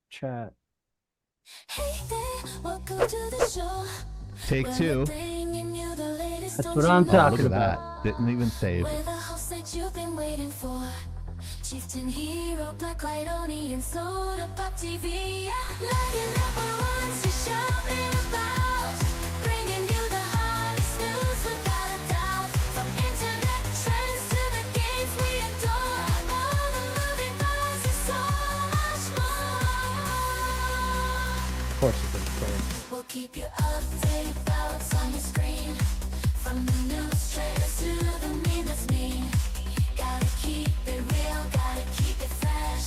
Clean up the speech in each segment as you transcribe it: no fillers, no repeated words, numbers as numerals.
Chat. Take two. That's what I'm Oh, look talking at about. that. Didn't even save. Chieftain hero, black light Oni and soda pop TV. Laggin Out wants to shouting about, bringing you the hottest news without a doubt. From internet trends to the games we adore, all the movie buzz is so much more. Of course it didn't save. We'll keep you updated about what's on your screen, from the news trailers to the meme that's mean. Gotta keep it real, gotta keep it fresh.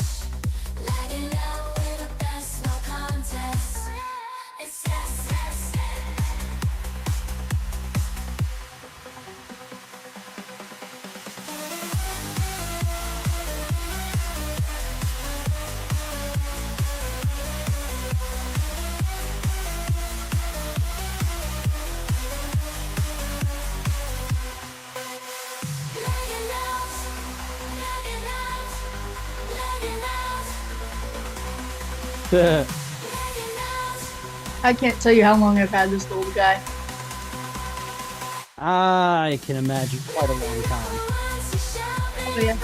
Lagging out with the best, no contest. It's yes, yes, lagging out, lagging out, lagging out, lagging out. I can't tell you how long I've had this old guy. I can imagine quite a long time. Oh yeah.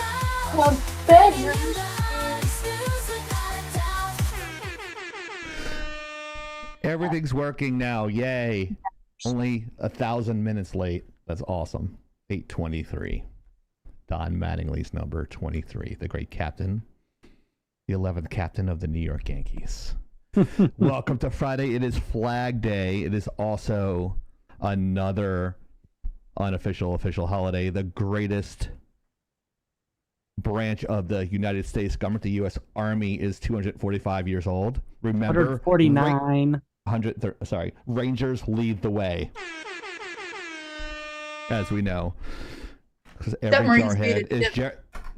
Well, bedrooms. Everything's working now. Yay. Only 1,000 minutes late. That's awesome. 8:23. Don Mattingly's number 23. The great captain. The 11th captain of the New York Yankees. Welcome to Friday. It is Flag Day. It is also another unofficial official holiday. The greatest branch of the United States government, the U.S. Army, is 245 years old. Remember, 149. Rangers lead the way, as we know. Because every Marines jarhead needed is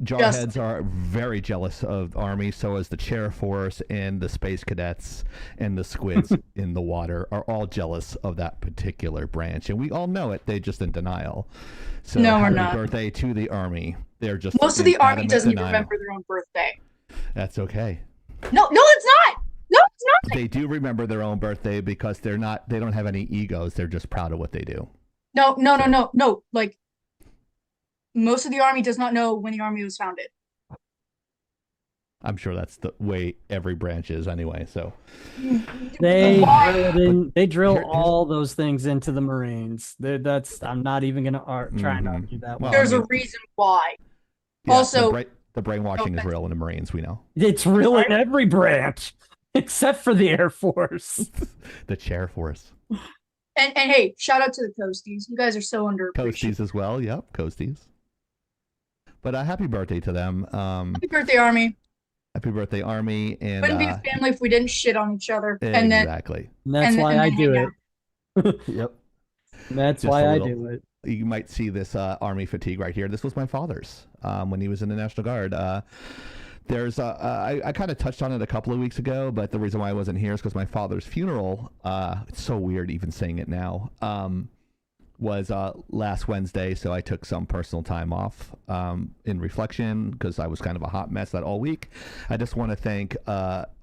jarheads are very jealous of the Army. So is the Chair Force and the Space Cadets and the squids in the water are all jealous of that particular branch, and we all know it. They just in denial. So No, we're happy not. birthday to the Army. They're just Most of in the army adamant doesn't even denial. remember their own birthday. That's okay. No, it's not. No, it's not. They do remember their own birthday because they don't have any egos. They're just proud of what they do. No. Like, most of the army does not know when the army was founded. I'm sure that's the way every branch is anyway. So They Why? drill Here- all those things into the Marines. I'm not even gonna try and argue that Well, one. There's I a mean- reason why. yeah, Also- the brainwashing is Okay. real in the Marines. We know. It's real in every branch except for the Air Force. The Chair Force, And hey, shout out to the Coasties. You guys are so underappreciated. Coasties as well. Yep, Coasties. But happy birthday to them. Happy birthday, Army. Happy birthday, Army, and Wouldn't be a family if we didn't shit on each other. And then exactly. And that's And why then I hang do out. it. Yep. That's Just why a I little- do it. You might see this Army fatigue right here. This was my father's when he was in the National Guard. I kind of touched on it a couple of weeks ago, but the reason why I wasn't here is because my father's funeral, it's so weird even saying it now, was last Wednesday. So I took some personal time off in reflection because I was kind of a hot mess that all week. I just want to thank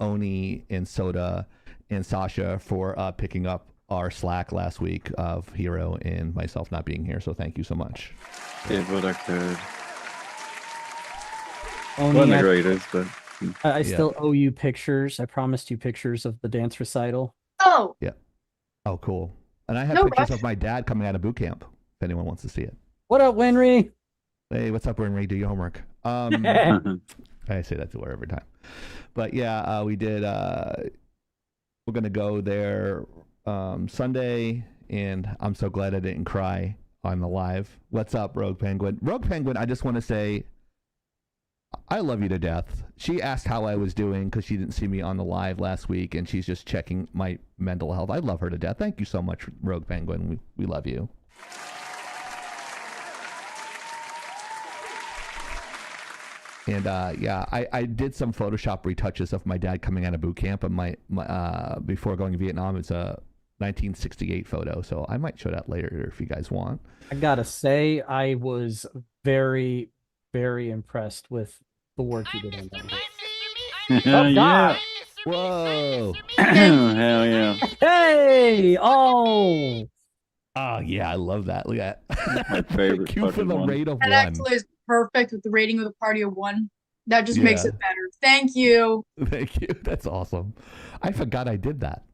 Oni and Soda and Sasha for picking up our slack last week of Hero and myself not being here. So thank you so much. Det var aktuellt. Only Wasn't the I, greatest, but I Yeah. still owe you pictures. I promised you pictures of the dance recital. oh, Oh, cool. And I have No pictures rush. of my dad coming out of boot camp, if anyone wants to see it. What up, Winry? Hey, what's up, Winry? Do your homework. I say that to her every time. But yeah, we did. We're going to go there Sunday, and I'm so glad I didn't cry on the live. What's up, Rogue Penguin? Rogue Penguin, I just want to say I love you to death. She asked how I was doing because she didn't see me on the live last week, and she's just checking my mental health. I love her to death. Thank you so much, Rogue Penguin. We love you. And yeah, I did some Photoshop retouches of my dad coming out of boot camp, and my before going to Vietnam. It's a 1968 photo, so I might show that later if you guys want. I gotta say, I was very, very impressed with the work you did on that. Oh, yeah. God. Whoa. Hell yeah. Hey! Oh! Oh yeah, I love that. Look at that. My favorite Thank you for fucking the one. rate of That 1. actually is perfect with the rating of the party of 1. That just makes Yeah. it better. Thank you. Thank you. That's awesome. I forgot I did that.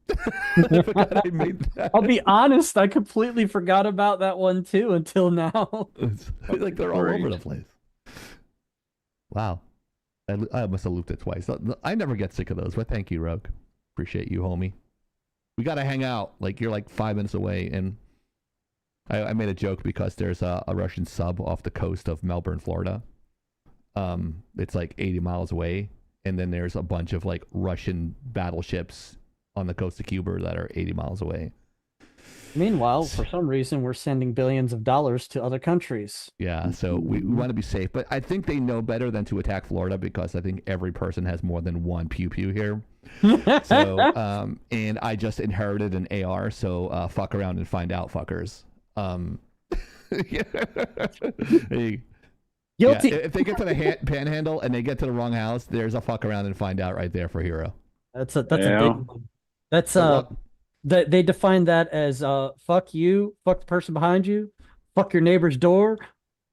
I forgot I made that. I'll be honest, I completely forgot about that one too until now. It's like they're all Great. over the place. Wow. I must have looped it twice. I never get sick of those, but thank you, Rogue. Appreciate you, homie. We got to hang out. Like, you're like 5 minutes away, and I made a joke because there's a Russian sub off the coast of Melbourne, Florida. It's like 80 miles away, and then there's a bunch of like Russian battleships on the coast of Cuba that are 80 miles away. Meanwhile, for some reason, we're sending billions of dollars to other countries. Yeah, so we want to be safe, but I think they know better than to attack Florida because I think every person has more than one pew pew here. So, and I just inherited an AR, so fuck around and find out, fuckers. Hey, Guilty. yeah, if they get to the panhandle and they get to the wrong house, there's a fuck around and find out right there for Hero. That's a Yeah. big one. That's So, they define that as fuck you, fuck the person behind you, fuck your neighbor's door,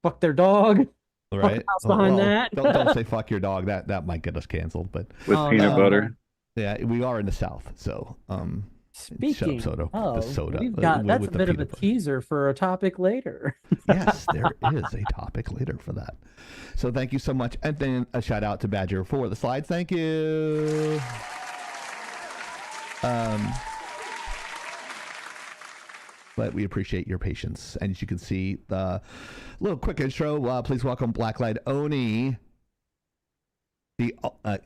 fuck their dog. right? the house behind that. Don't say fuck your dog. That might get us canceled. But With Oh, peanut no. butter. yeah, we are in the South, so Speaking soda, the of, soda, we've got that's with a the bit of a peanut butter. teaser for a topic later. Yes, there is a topic later for that. So thank you so much, and then a shout out to Badger for the slides. Thank you. But we appreciate your patience, and as you can see, the little quick intro. Please welcome Blacklight Oni, the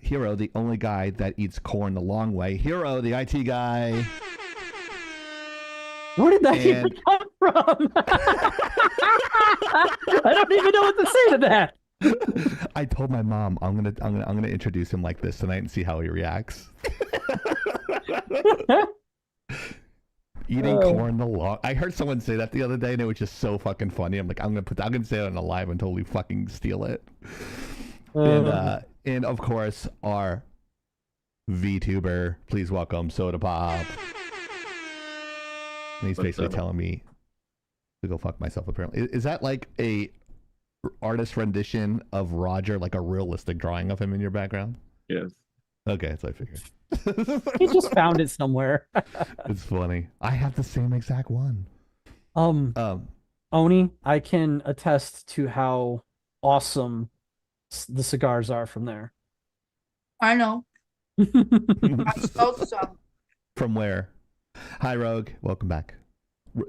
Hero, the only guy that eats corn the long way. Hero, the IT guy. Where did that even And- come from? I don't even know what to say to that. I told my mom I'm gonna introduce him like this tonight and see how he reacts. Eating corn the long. I heard someone say that the other day, and it was just so fucking funny. I'm like, I'm gonna say it on the live until we fucking steal it. And of course, our VTuber, please welcome Soda Pop. And he's What's basically up? telling me to go fuck myself. Apparently, is that like a artist rendition of Roger, like a realistic drawing of him in your background? Yes. Okay, that's what I figured. He just found it somewhere. It's funny. I have the same exact one. Oni, I can attest to how awesome the cigars are from there. I know. I smoked some. From where? Hi, Rogue. Welcome back.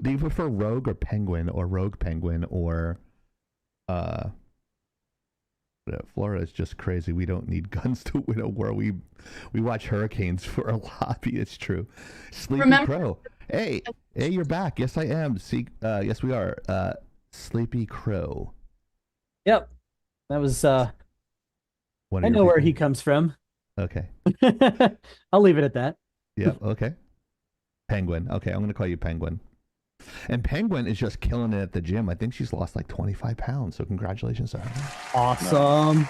Do you prefer Rogue or Penguin or Rogue Penguin or Florida is just crazy. We don't need guns to win a war. We watch hurricanes for a lobby. It's true. Sleepy Remember- Crow. Hey, you're back. Yes, I am. See, yes, we are. Sleepy Crow. Yep. That was What are I your know where he people? comes from. Okay. I'll leave it at that. Yep. Okay. Penguin. Okay, I'm gonna call you Penguin. And Penguin is just killing it at the gym. I think she's lost like 25 pounds. So congratulations to her. Awesome.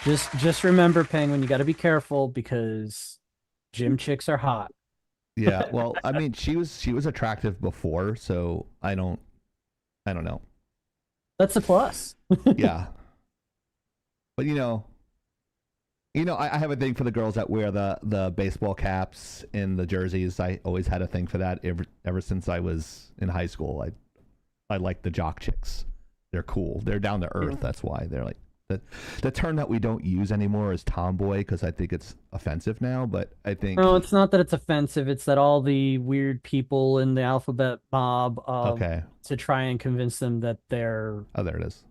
Just remember, Penguin, you got to be careful because gym chicks are hot. Yeah. Well, I mean, she was attractive before, so I don't know. That's a plus. Yeah. But I have a thing for the girls that wear the baseball caps and the jerseys. I always had a thing for that ever since I was in high school. I like the jock chicks. They're cool. They're down to earth. That's why they're like the term that we don't use anymore is tomboy because I think it's offensive now. But I think No, it's not that it's offensive. It's that all the weird people in the alphabet mob okay. to try and convince them that they're Oh, there it is.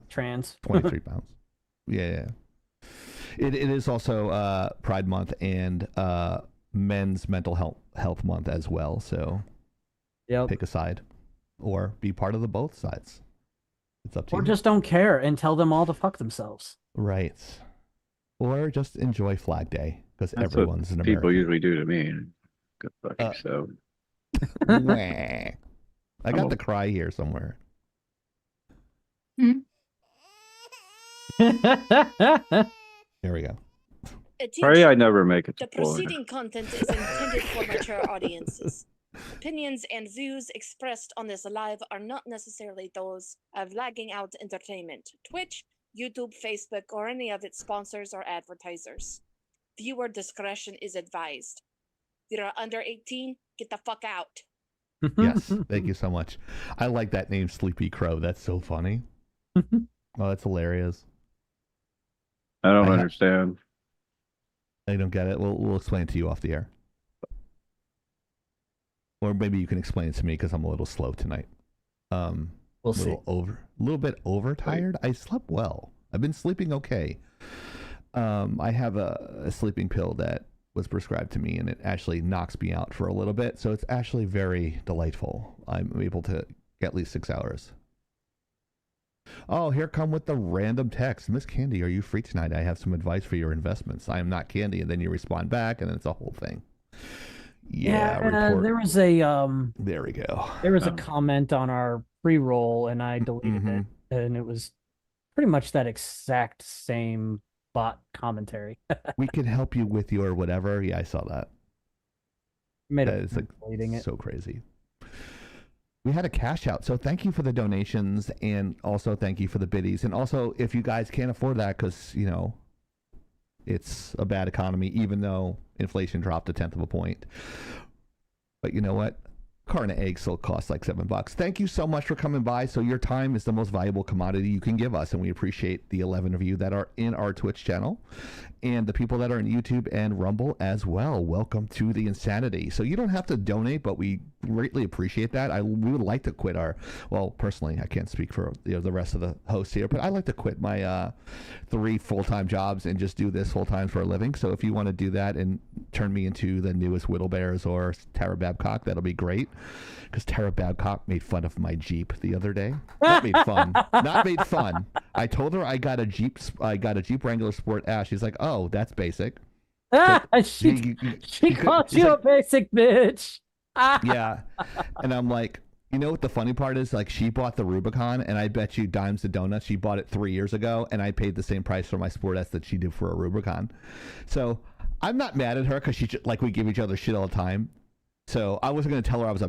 trans. 23 pounds. Yeah. It is also Pride Month and Men's Mental Health Month as well. So Yep. pick a side or be part of the both sides. It's up to Or you. just don't care and tell them all to fuck themselves. Right. Or just enjoy Flag Day because That's everyone's an what people American. usually do to me. Good fucking so. Wah. I got the cry here somewhere. Hmm? Here we go. Pray I never make it to The Florida. preceding content is intended for mature audiences. Opinions and views expressed on this live are not necessarily those of Lagging Out Entertainment, Twitch, YouTube, Facebook, or any of its sponsors or advertisers. Viewer discretion is advised. If you're under 18, get the fuck out. Yes, thank you so much. I like that name, Sleepy Crow. That's so funny. Oh, that's hilarious. I don't understand. I don't get it. We'll explain it to you off the air. Or maybe you can explain it to me because I'm a little slow tonight. We'll see. A little bit overtired. I slept well. I've been sleeping okay. I have a sleeping pill that was prescribed to me, and it actually knocks me out for a little bit. So it's actually very delightful. I'm able to get at least 6 hours. Oh, here come with the random text. Miss Candy, are you free tonight? I have some advice for your investments. I am not Candy. And then you respond back, and then it's a whole thing. Yeah, there was a there we go. There was a comment on our pre-roll, and I deleted it, and it was pretty much that exact same bot commentary. We can help you with your whatever. Yeah, I saw that. Made That is like deleting it. so crazy. We had a cash out, so thank you for the donations, and also thank you for the biddies, and also if you guys can't afford that because you know it's a bad economy, even though inflation dropped 1/10 of a point. But you know what? Carton of eggs still costs like $7. Thank you so much for coming by. So your time is the most valuable commodity you can give us, and we appreciate the 11 of you that are in our Twitch channel and the people that are in YouTube and Rumble as well. Welcome to the insanity. So you don't have to donate, but we greatly appreciate that. We would like to quit our, well, personally, I can't speak for the rest of the hosts here, but I'd like to quit my 3 full-time jobs and just do this full-time for a living. So if you want to do that and turn me into the newest Whittlebears or Tara Babcock, that'll be great. Because Tara Babcock made fun of my Jeep the other day. Not made fun. Not made fun. I told her I got a Jeep Wrangler Sport S. She's like, "Oh, that's basic." She called you a basic bitch. Yeah, and I'm like, you know what the funny part is? Like, she bought the Rubicon, and I bet you dimes to donuts, she bought it 3 years ago, and I paid the same price for my Sport S that she did for a Rubicon. So I'm not mad at her because we give each other shit all the time. So I wasn't gonna tell her I was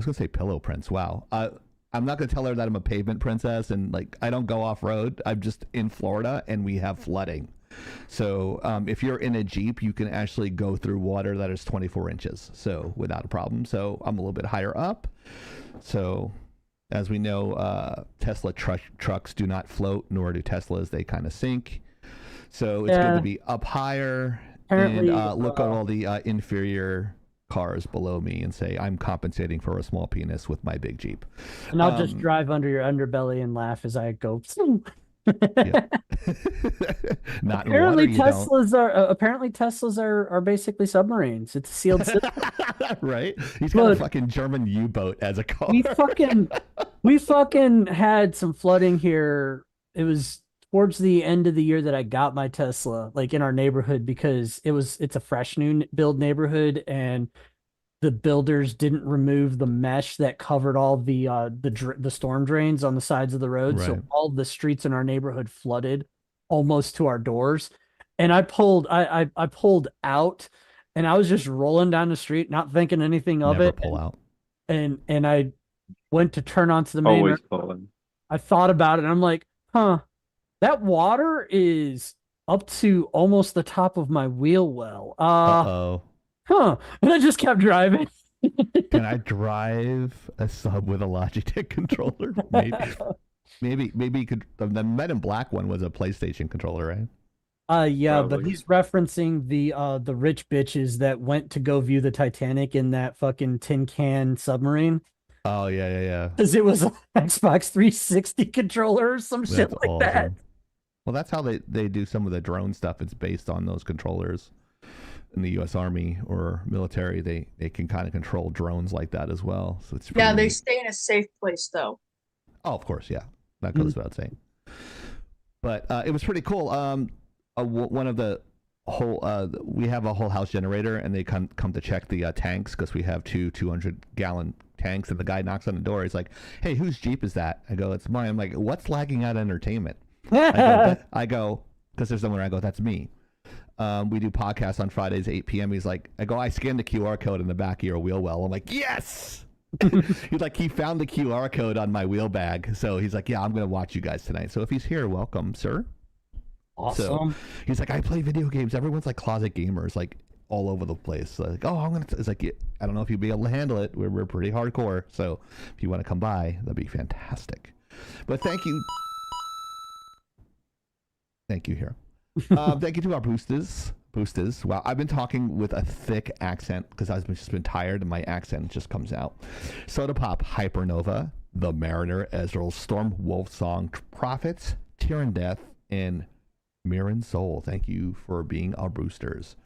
gonna say pillow prince. Wow. I'm not gonna tell her that I'm a pavement princess and like I don't go off road. I'm just in Florida and we have flooding. So if you're in a Jeep, you can actually go through water that is 24 inches. So without a problem. So I'm a little bit higher up. So as we know, Tesla trucks do not float, nor do Teslas. They kind of sink. So it's good to be up higher. Apparently, and look at all the inferior cars below me and say I'm compensating for a small penis with my big Jeep. And I'll just drive under your underbelly and laugh as I go. Not apparently in water, Teslas are basically submarines. It's a sealed system. Right? He's got a fucking German U-boat as a car. we fucking had some flooding here. It was towards the end of the year that I got my Tesla, like in our neighborhood, because it's a fresh new build neighborhood, and the builders didn't remove the mesh that covered all the storm drains on the sides of the road. Right. So all the streets in our neighborhood flooded almost to our doors. And I pulled out, and I was just rolling down the street, not thinking anything of Never it. Pull out. And I went to turn onto the main. Always pulling. I thought about it, and I'm like, huh. That water is up to almost the top of my wheel well. Uh-oh. Huh. And I just kept driving. Can I drive a sub with a Logitech controller? Maybe you could. The Men in Black one was a PlayStation controller, right? Yeah, Probably. but he's referencing the rich bitches that went to go view the Titanic in that fucking tin can submarine. Oh yeah. Because it was an Xbox 360 controller or some shit like awesome. that. Well, that's how they do some of the drone stuff. It's based on those controllers. In the U.S. Army or military, they can kind of control drones like that as well. So it's Yeah, they neat. stay in a safe place though. Oh, of course, yeah, that goes without saying. But it was pretty cool. One of the whole we have a whole house generator, and they come to check the tanks because we have 200-gallon tanks, and the guy knocks on the door. He's like, "Hey, whose Jeep is that?" I go, "It's mine." I'm like, "What's Lagging Out Entertainment?" I go, because there's someone. I go, "That's me." We do podcasts on Fridays, 8 p.m. He's like, I scanned the QR code in the back of your wheel well. I'm like, yes. He's like, he found the QR code on my wheel bag. So he's like, yeah, I'm going to watch you guys tonight. So if he's here, welcome, sir. Awesome. So he's like, I play video games. Everyone's like closet gamers, like all over the place. So like, oh, I'm going to, it's like, I don't know if you'll be able to handle it. We're pretty hardcore. So if you want to come by, that'd be fantastic. But thank you. Thank you, Hero. Thank you to our boosters. Wow, I've been talking with a thick accent because I've just been tired and my accent just comes out. Soda Pop, Hypernova, The Mariner, Ezreal, Storm, Wolf Song, Prophets, Tyrann Death, and Mirren Soul. Thank you for being our boosters.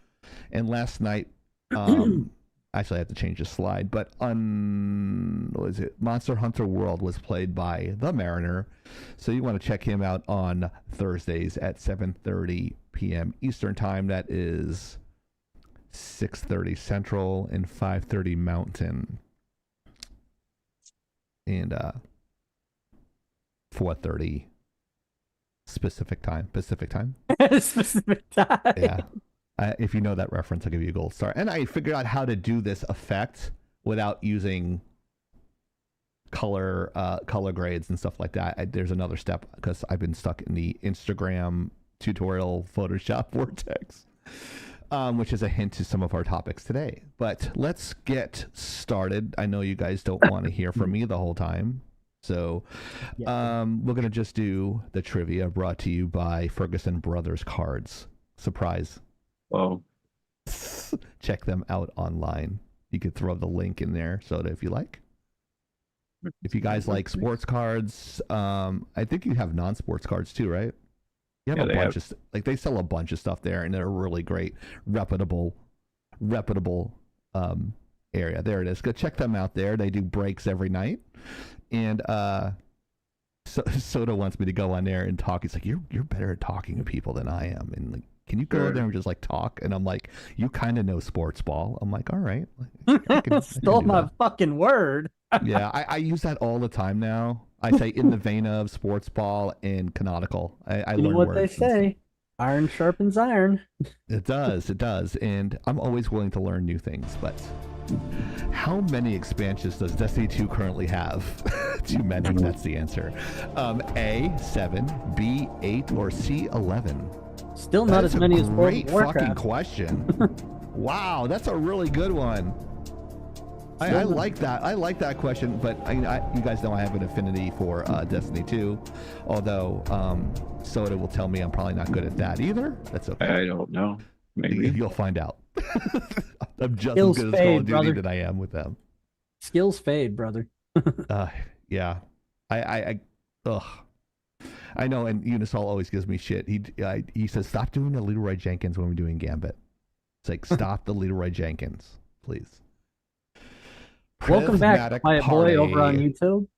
And last night, actually I have to change the slide, but what is it? Monster Hunter World was played by The Mariner. So you want to check him out on Thursdays at 7:30 p.m. Eastern Time. That is 6:30 Central and 5:30 Mountain. And 4:30 Pacific Time. Specific time. Yeah. If you know that reference, I'll give you a gold star. And I figured out how to do this effect without using color grades and stuff like that. There's another step because I've been stuck in the Instagram tutorial Photoshop vortex, which is a hint to some of our topics today. But let's get started. I know you guys don't want to hear from me the whole time. So we're going to just do the trivia brought to you by Ferguson Brothers Cards. Surprise. Oh, Check them out online. You could throw the link in there so that if you like. If you guys like sports cards, I think you have non-sports cards too, right? You have a bunch of like they sell a bunch of stuff there, and they're really great, reputable area. There it is. Go check them out there. They do breaks every night, and Soda wants me to go on there and talk. He's like, "You're better at talking to people than I am," and like, can you go there and just like talk? And I'm like, you kind of know sports ball. I'm like, all right. I can Stole my that. fucking word. Yeah, I use that all the time now. I say in the vein of sports ball and canonical. I You know learn what words they say. Iron sharpens iron. It does. And I'm always willing to learn new things. But how many expansions does Destiny 2 currently have? Too many. That's the answer. A, 7, B, 8, or C, 11? Still not as many as World of Warcraft. Great fucking question. Wow, that's a really good one. I like that. I like that question, but you guys know I have an affinity for Destiny 2, although Soda will tell me I'm probably not good at that either. That's okay. I don't know. Maybe You'll find out. I'm just Skills as good as Call of Duty than I am with them. Skills fade, brother. Yeah. I know, and Unisol always gives me shit. He says, stop doing the Leroy Jenkins when we're doing Gambit. It's like, stop the Leroy Jenkins, please. Welcome back, Prismatic Quiet Boy, Party. over on YouTube.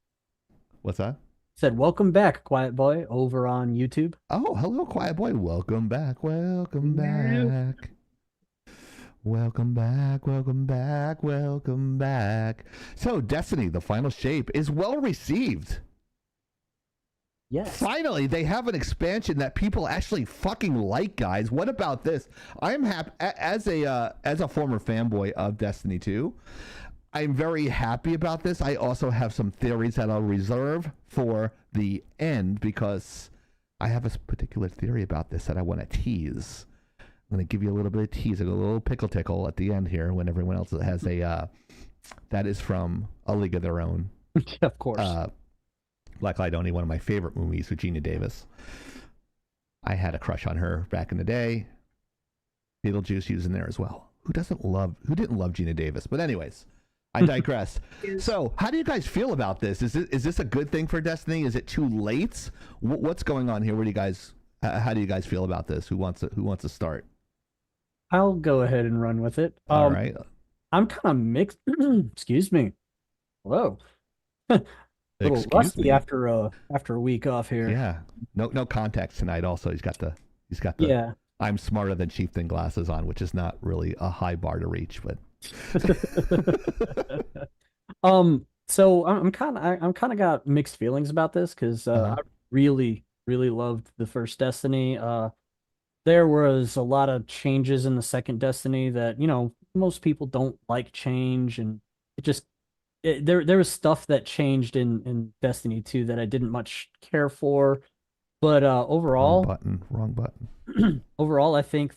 What's that? Said, welcome back, Quiet Boy, over on YouTube. Oh, hello, Quiet Boy. Welcome back. Welcome back. Welcome back. Welcome back. Welcome back. So, Destiny, the final shape, is well received. Yes. Finally, they have an expansion that people actually fucking like, guys. What about this? I'm happy as a former fanboy of Destiny 2. I'm very happy about this. I also have some theories that I'll reserve for the end because I have a particular theory about this that I want to tease. I'm going to give you a little bit of tease, a little pickle tickle at the end here when everyone else has that is from A League of Their Own. Of course. Black Light Only, one of my favorite movies with Gina Davis. I had a crush on her back in the day. Beetlejuice, she was in there as well. Who didn't love Gina Davis? But anyways, I digress. So, how do you guys feel about this? Is this a good thing for Destiny? Is it too late? What's going on here? How do you guys feel about this? Who wants to start? I'll go ahead and run with it. All right. I'm kind of mixed. Excuse me. Hello. A little rusty after a week off here. Yeah. No context tonight. Also, he's got the yeah. I'm smarter than chieftain glasses on, which is not really a high bar to reach, but. So I'm kind of got mixed feelings about this because I really loved the first Destiny. there was a lot of changes in the second Destiny that, most people don't like change, and it just there was stuff that changed in Destiny 2 that I didn't much care for. But Wrong overall, button. Wrong button. overall, I think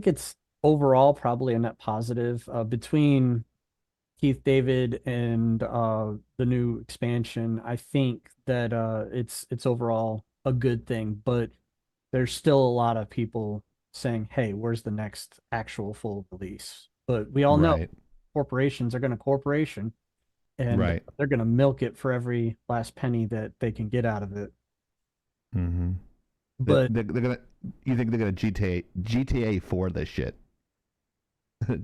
it's overall probably a net positive between Keith David and the new expansion. I think that it's overall a good thing, but there's still a lot of people saying, "Hey, where's the next actual full release?" But we all know Right. corporations are going to corporation, and Right. they're going to milk it for every last penny that they can get out of it. Mm-hmm. But They're gonna. You think they're gonna GTA 4 this shit?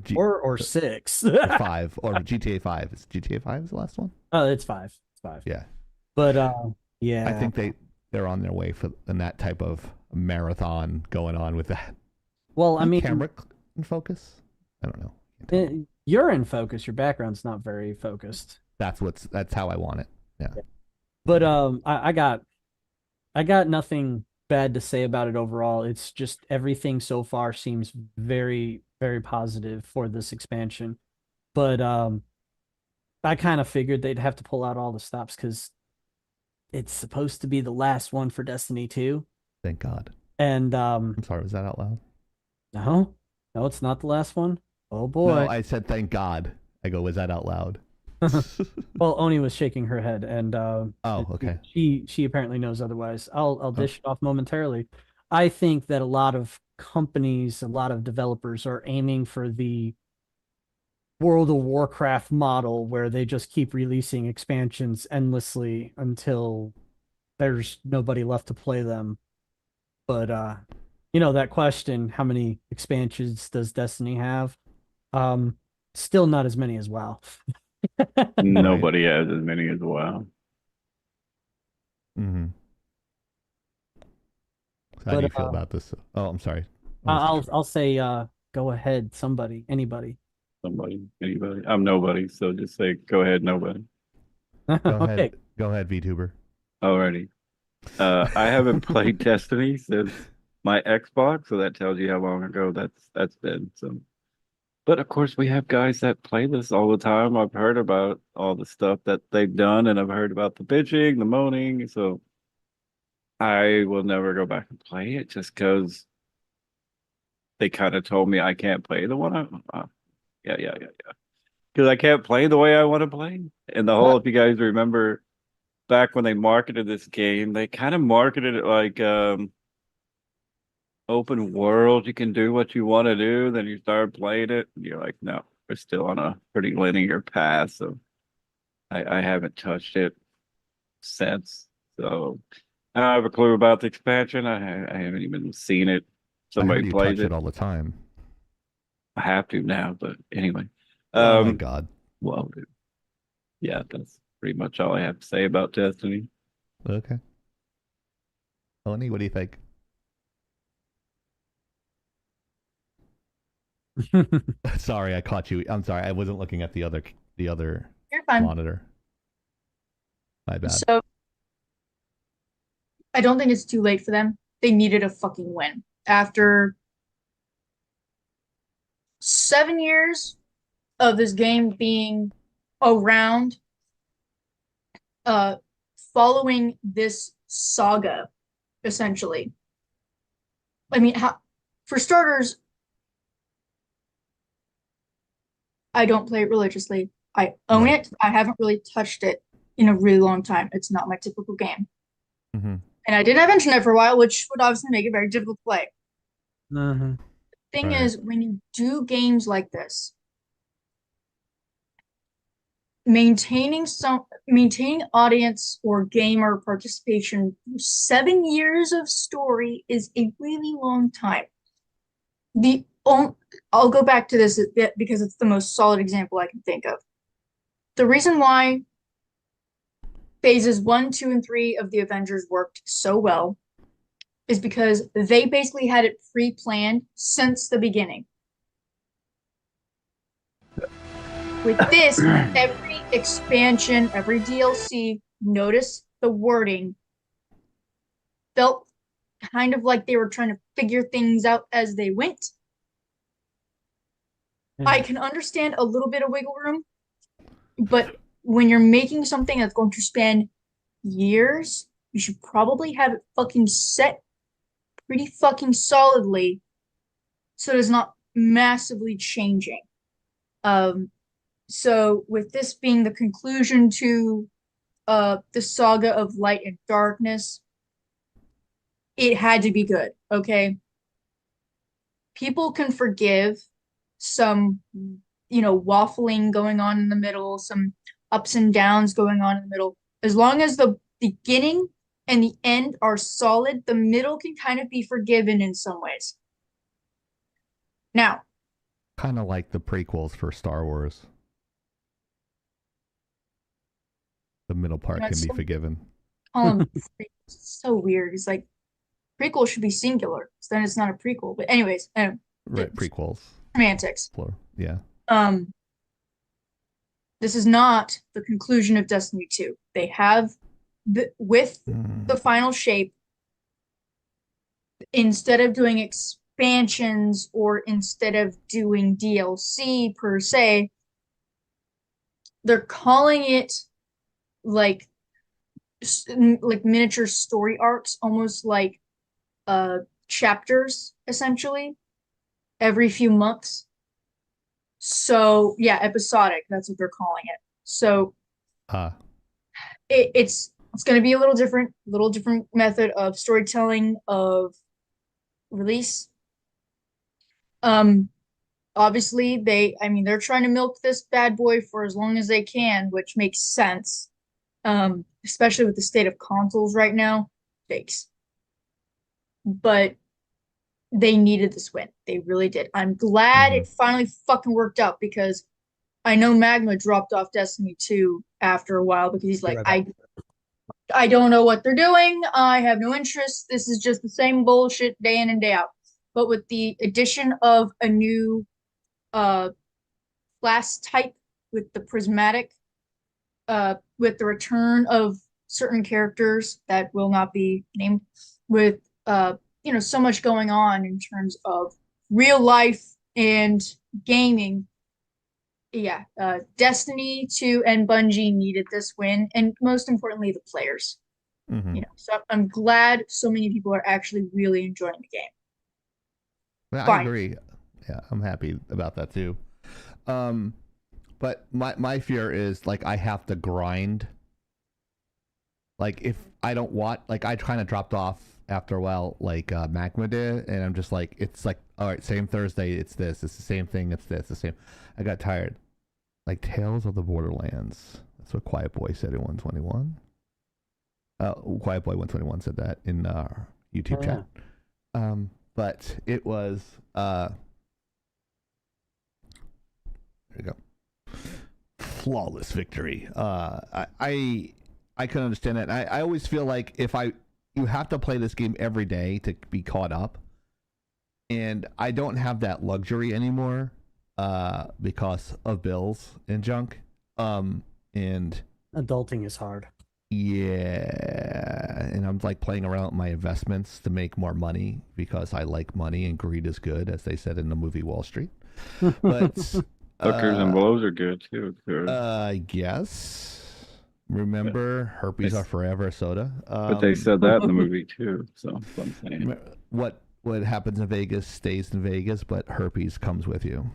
G, or six. or 5 or GTA 5. Is GTA 5 is the last one? Oh, it's five. It's five. Yeah. But I yeah. think they're on their way for in that type of marathon going on with that. Well, I mean, Camera in focus. I don't know. Can't tell. you're in focus. Your background's not very focused. That's how I want it. Yeah. But I got nothing bad to say about it overall. It's just everything so far seems very, very positive for this expansion. But I kind of figured they'd have to pull out all the stops because it's supposed to be the last one for Destiny 2. Thank God. And I'm sorry. Was that out loud? no, no, it's not the last one. Oh No, boy. I said thank God. I go, was that out loud? Well, Oni was shaking her head, and Oh, okay. she apparently knows otherwise. I'll Oh, dish it off momentarily. I think that a lot of companies, a lot of developers are aiming for the World of Warcraft model where they just keep releasing expansions endlessly until there's nobody left to play them. But that question, how many expansions does Destiny have? Um, Still not as many as WoW. right. Nobody has as many as WoW. Mm-hmm. So how do But you feel about this? Oh, I'm sorry. I'll say go ahead, somebody, anybody. Somebody, anybody. I'm nobody, so just say go ahead, nobody. Go Okay. ahead. Go ahead, VTuber. Alrighty. I haven't played Destiny since my Xbox, so that tells you how long ago that's been. So, but of course, we have guys that play this all the time. I've heard about all the stuff that they've done, and I've heard about the bitching, the moaning. So I will never go back and play it just because they kind of told me I can't play the one. Yeah. Because I can't play the way I want to play. And the whole, if you guys remember back when they marketed this game, they kind of marketed it like open world. You can do what you want to do. Then you start playing it, and you're like, no, we're still on a pretty linear path. So I haven't touched it since. So I don't have a clue about the expansion. I haven't even seen it. I Somebody heard you plays touch it it. all the time. I have to now, but anyway. Oh my God. Well, yeah, that's pretty much all I have to say about Destiny. Okay. Melanie, what do you think? Sorry, I caught you. I'm sorry, I wasn't looking at the other You're fine. monitor. My bad. So I don't think it's too late for them. They needed a fucking win. After 7 years of this game being around, uh, following this saga, essentially. I mean, for starters, I don't play it religiously. I own Right. it. I haven't really touched it in a really long time. It's not my typical game. Mm-hmm. And I didn't have internet for a while, which would obviously make it very difficult to play. Mm-hmm. Thing Right. is, when you do games like this, maintaining audience or gamer participation for 7 years of story is a really long time. I'll go back to this because it's the most solid example I can think of. The reason why phases 1, 2, and 3 of the Avengers worked so well is because they basically had it pre-planned since the beginning. With this, every expansion, every DLC, notice the wording. felt kind of like they were trying to figure things out as they went. I can understand a little bit of wiggle room, but when you're making something that's going to span years, you should probably have it fucking set pretty fucking solidly so it's not massively changing. So with this being the conclusion to the saga of Light and Darkness, it had to be good, okay? People can forgive some, waffling going on in the middle, some ups and downs going on in the middle. As long as the beginning and the end are solid, the middle can kind of be forgiven in some ways. Now, Kind of like the prequels for Star Wars. The middle part can be forgiven. It's so weird. It's like prequel should be singular, so then it's not a prequel. But anyways, Right, prequels. Semantics. Plural. Yeah. This is not the conclusion of Destiny 2. They have with the final shape, instead of doing expansions or instead of doing DLC per se, they're calling it like miniature story arcs, almost like chapters essentially every few months. So yeah, episodic, that's what they're calling it. So it's going to be a little different method of storytelling, of release. Obviously they're trying to milk this bad boy for as long as they can, which makes sense. Especially with the state of consoles right now. Thanks. But they needed this win. They really did. I'm glad it finally fucking worked out, because I know Magma dropped off Destiny 2 after a while because he's like, I don't know what they're doing. I have no interest. This is just the same bullshit day in and day out. But with the addition of a new class type with the prismatic, with the return of certain characters that will not be named, with so much going on in terms of real life and gaming. Yeah, Destiny 2 and Bungie needed this win, and most importantly, the players. So I'm glad so many people are actually really enjoying the game. Well, I agree. Yeah, I'm happy about that too. But my fear is, like, I have to grind. Like, if I don't want, like, I kind of dropped off after a while, like Magma did, and I'm just like, it's like, all right, same Thursday, it's this, it's the same thing, it's this, the same. I got tired. Like Tales of the Borderlands. That's what Quiet Boy said in 121. Quiet Boy 121 said that in our YouTube chat. But it was there you go. Flawless victory. I can understand that. I always feel like you have to play this game every day to be caught up, and I don't have that luxury anymore because of bills and junk. And adulting is hard. Yeah, and I'm like playing around with my investments to make more money because I like money and greed is good, as they said in the movie Wall Street. But hookers and blows are good too. I guess. Remember, herpes are forever soda. But they said that in the movie too. So that's what I'm saying. What happens in Vegas stays in Vegas, but herpes comes with you.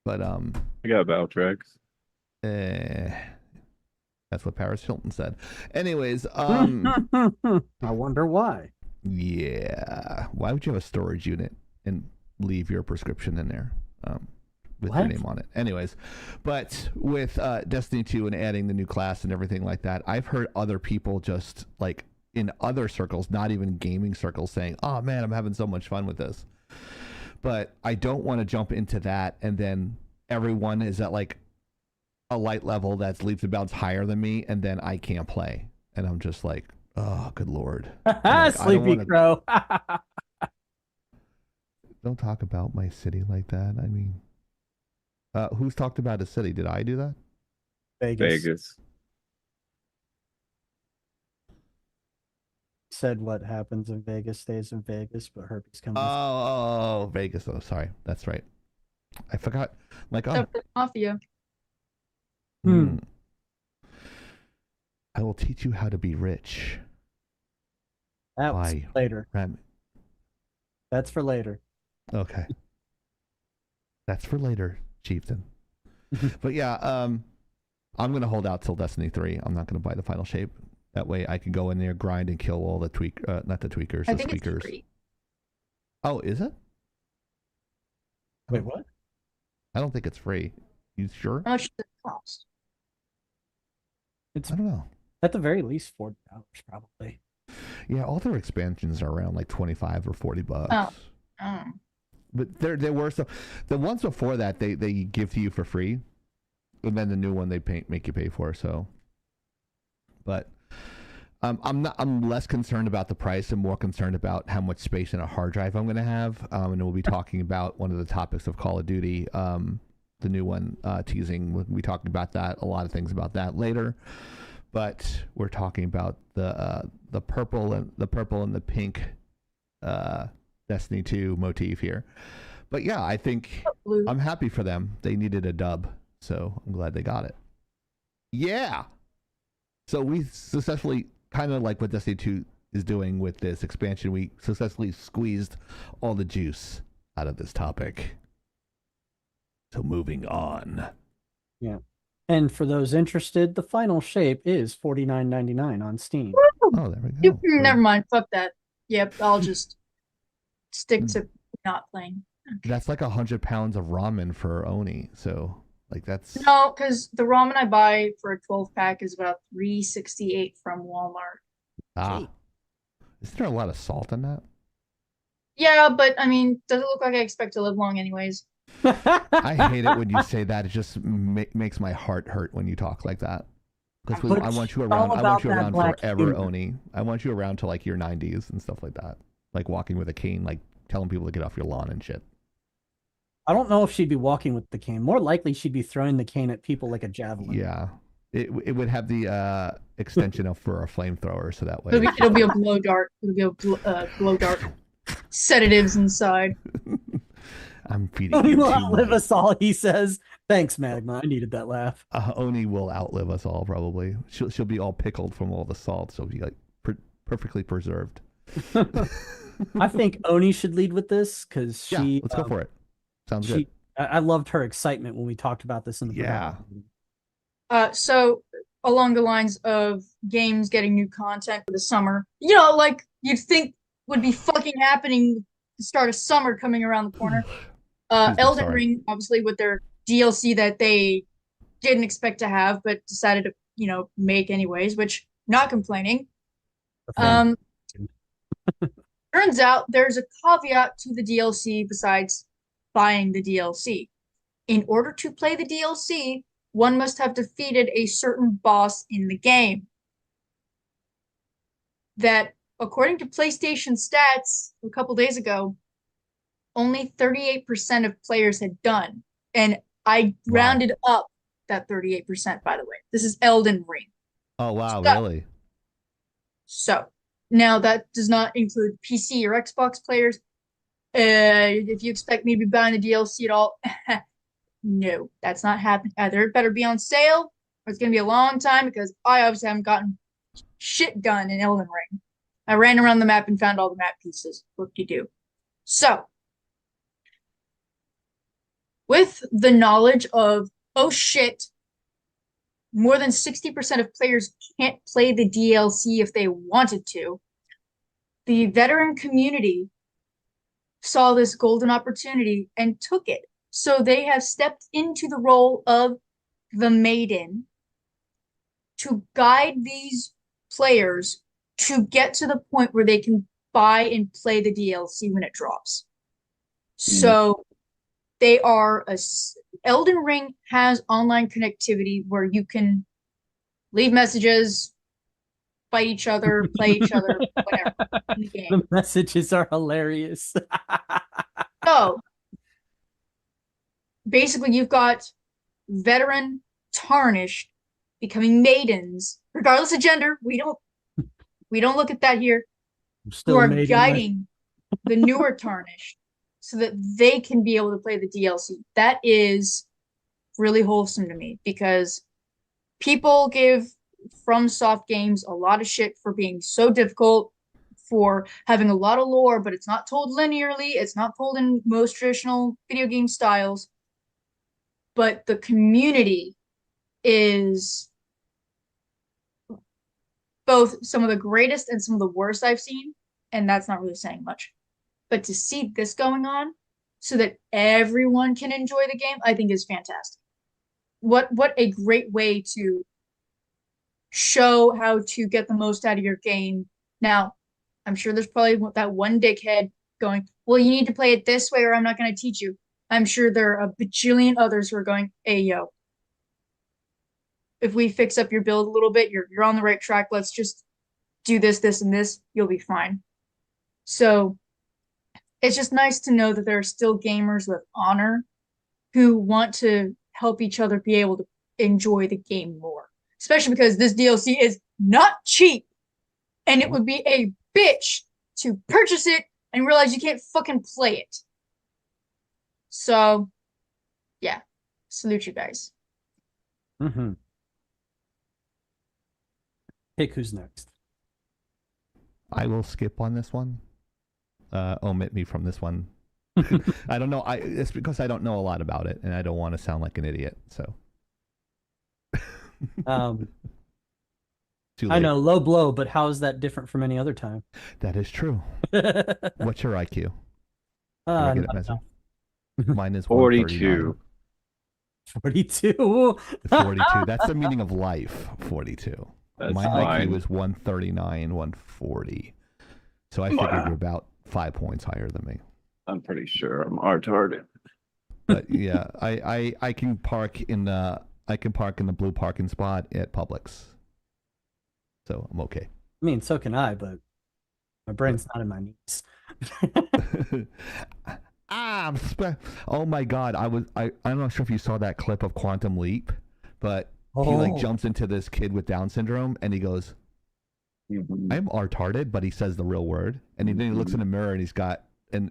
But I got Valtrex. That's what Paris Hilton said. Anyways, I wonder why. Yeah, why would you have a storage unit and leave your prescription in there with your name on it? Anyways, but with Destiny 2 and adding the new class and everything like that, I've heard other people just like in other circles, not even gaming circles, saying, "Oh man, I'm having so much fun with this." But I don't want to jump into that, and then everyone is at like a light level that's leaps and bounds higher than me, and then I can't play, and I'm just like, oh, good lord. Like, Sleepy Crow. Don't talk about my city like that. I mean, who's talked about a city? Did I do that? Vegas. said what happens in Vegas stays in Vegas, but herpes comes. Vegas. Oh, sorry. That's right. I forgot. Like, Except for the mafia. hmm. I will teach you how to be rich. That's Why? later. Ram- That's for later. Okay. That's for later, Chieftain. But yeah, I'm gonna hold out till Destiny 3. I'm not gonna buy the final shape. That way I can go in there, grind, and kill all the not the tweakers, I the think squeakers. it's free. Oh, is it? Wait, what? I don't think it's free. You sure? How much does it cost? It's I don't know. at the very least $40, probably. Yeah, all their expansions are around like 25 or 40 bucks. Oh. But there were some. The ones before that they give to you for free, and then the new one they make you pay for. So, but I'm less concerned about the price and more concerned about how much space in a hard drive I'm going to have. And we'll be talking about one of the topics of Call of Duty, the new one, teasing. We'll be talking about that, a lot of things about that later. But we're talking about the purple and the pink Destiny 2 motif here. But yeah, I think Blue. I'm happy for them. They needed a dub, so I'm glad they got it. Yeah. So we successfully, kind of like what Destiny 2 is doing with this expansion, we successfully squeezed all the juice out of this topic. So moving on. Yeah. And for those interested, the final shape is $49.99 on Steam. Oh, there we go. Never mind. Fuck that. Yep, I'll just stick to not playing. That's like 100 pounds of ramen for Oni. So like that's No, because the ramen I buy for a 12-pack is about $3.68 from Walmart. ah. Isn't there a lot of salt in that? Yeah, but I mean, does it look like I expect to live long anyways? I hate it when you say that. It just makes my heart hurt when you talk like that. Because I want you around. I want you around forever, Oni. I want you around to like your 90s and stuff like that. Like walking with a cane, like telling people to get off your lawn and shit. I don't know if she'd be walking with the cane. More likely, she'd be throwing the cane at people like a javelin. Yeah, it would have the extension of for a flamethrower, so that way It'll be a blow dart. It'll be a blow dart. Sedatives inside. I'm feeding Oni you will too outlive much. us all, he says. Thanks, Magma. I needed that laugh. Oni will outlive us all probably. She'll be all pickled from all the salt, so be like perfectly preserved. I think Oni should lead with this because she. Yeah, let's go for it. Sounds good. I loved her excitement when we talked about this in the Yeah. So along the lines of games getting new content for the summer, like you'd think would be fucking happening the start of summer coming around the corner. Elden Ring, obviously, with their DLC that they didn't expect to have, but decided to, make anyways, which not complaining. Turns out there's a caveat to the DLC besides buying the DLC. In order to play the DLC, one must have defeated a certain boss in the game. That, according to PlayStation stats a couple days ago, only 38% of players had done. And I rounded up that 38%, by the way. This is Elden Ring. Oh, wow, really? So, now that does not include PC or Xbox players. If you expect me to be buying the DLC at all, no, that's not happening. Either it better be on sale, or it's going to be a long time, because I obviously haven't gotten shit done in Elden Ring. I ran around the map and found all the map pieces. What do you do? So, with the knowledge of, oh shit, more than 60% of players can't play the DLC if they wanted to, the veteran community saw this golden opportunity and took it. So they have stepped into the role of the maiden to guide these players to get to the point where they can buy and play the DLC when it drops. So they are Elden Ring has online connectivity where you can leave messages, fight each other, play each other, whatever in the game. The messages are hilarious. So basically, you've got veteran, tarnished, becoming maidens, regardless of gender. We don't look at that here. who Still are made in my guiding the newer Tarnished so that they can be able to play the DLC. That is really wholesome to me because people give FromSoft games a lot of shit for being so difficult, for having a lot of lore, but it's not told linearly, it's not told in most traditional video game styles. But the community is both some of the greatest and some of the worst I've seen, and that's not really saying much. But to see this going on so that everyone can enjoy the game, I think is fantastic. What a great way to show how to get the most out of your game. Now, I'm sure there's probably that one dickhead going, well, you need to play it this way or I'm not going to teach you. I'm sure there are a bajillion others who are going, hey, yo, if we fix up your build a little bit, you're on the right track. Let's just do this, this, and this. You'll be fine. So it's just nice to know that there are still gamers with honor who want to help each other be able to enjoy the game more. Especially because this DLC is not cheap. And it would be a bitch to purchase it and realize you can't fucking play it. So, yeah. Salute you guys. Mm-hmm. Pick who's next. I will skip on this one. Omit me from this one. I don't know. It's because I don't know a lot about it, and I don't want to sound like an idiot. So, I know, low blow, but how is that different from any other time? That is true. What's your IQ? Did Uh, I get it not measured? enough. Mine is 42. 42. 42. That's the meaning of life. 42. That's My fine. IQ is 139, 140. So I figured you're about 5 points higher than me. I'm pretty sure I'm retarded. But yeah, I can park in the blue parking spot at Publix. So I'm okay. I mean, so can I, but my brain's not in my knees. Oh my god, I'm not sure if you saw that clip of Quantum Leap, but he like jumps into this kid with Down syndrome and he goes, I'm retarded, but he says the real word. And then he looks in the mirror and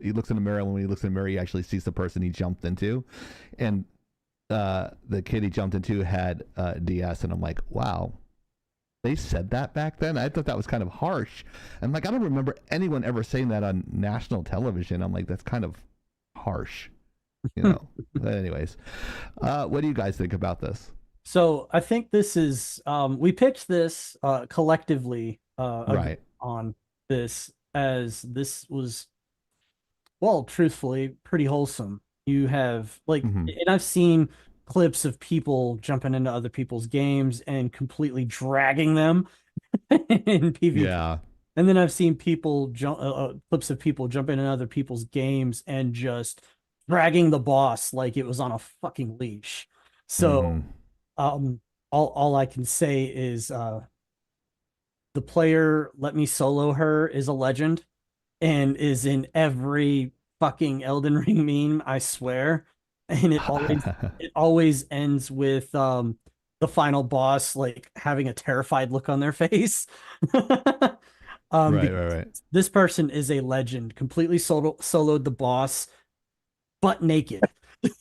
he looks in the mirror, and when he looks in the mirror he actually sees the person he jumped into. And the kid he jumped into had DS, and I'm like, wow. They said that back then? I thought that was kind of harsh. And like, I don't remember anyone ever saying that on national television. I'm like, that's kind of harsh, you know. But anyways, what do you guys think about this? So I think this is we picked this collectively Right. on this, as this was, well, truthfully, pretty wholesome. You have and I've seen clips of people jumping into other people's games and completely dragging them in PvP. Yeah. And then I've seen people clips of people jumping in other people's games and just dragging the boss like it was on a fucking leash. So all I can say is the player Let Me Solo Her is a legend and is in every fucking Elden Ring meme, I swear. And it always ends with the final boss like having a terrified look on their face. Right. This person is a legend, completely soloed the boss butt naked. No,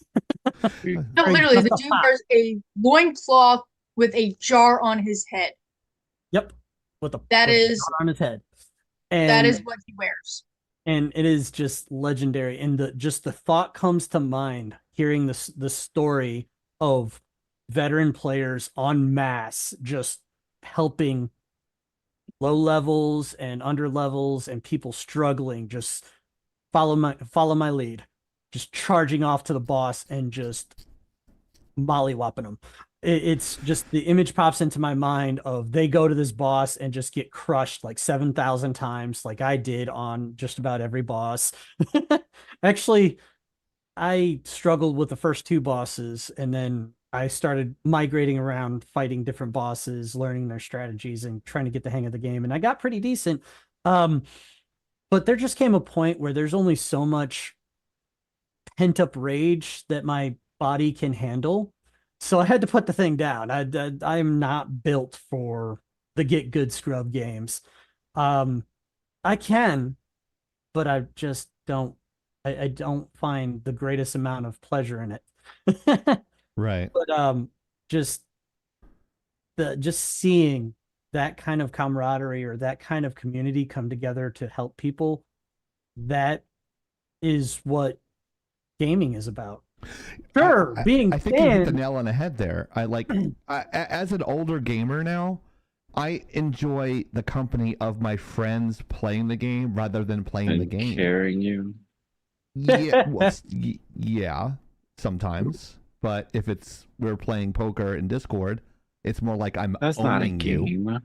literally, the dude wears a loincloth with a jar on his head. Yep. With a on his head. And that is what he wears. And it is just legendary. And the thought comes to mind hearing the story of veteran players en masse just helping low levels and under levels and people struggling, just follow my lead, just charging off to the boss and just mollywhopping them. It's just, the image pops into my mind of they go to this boss and just get crushed like 7,000 times, like I did on just about every boss. Actually, I struggled with the first two bosses, and then I started migrating around, fighting different bosses, learning their strategies, and trying to get the hang of the game. And I got pretty decent. But there just came a point where there's only so much pent up rage that my body can handle. So I had to put the thing down. I'm not built for the get good scrub games. I can, but I just don't. I don't find the greatest amount of pleasure in it. Right. But just just seeing that kind of camaraderie or that kind of community come together to help people, that is what gaming is about. Sure, being I think you hit the thin. nail on the head there. As an older gamer now, I enjoy the company of my friends playing the game rather than playing the And game. carrying you. Yeah, well, yeah, sometimes. But if we're playing poker in Discord, it's more like I'm That's not a owning you. game.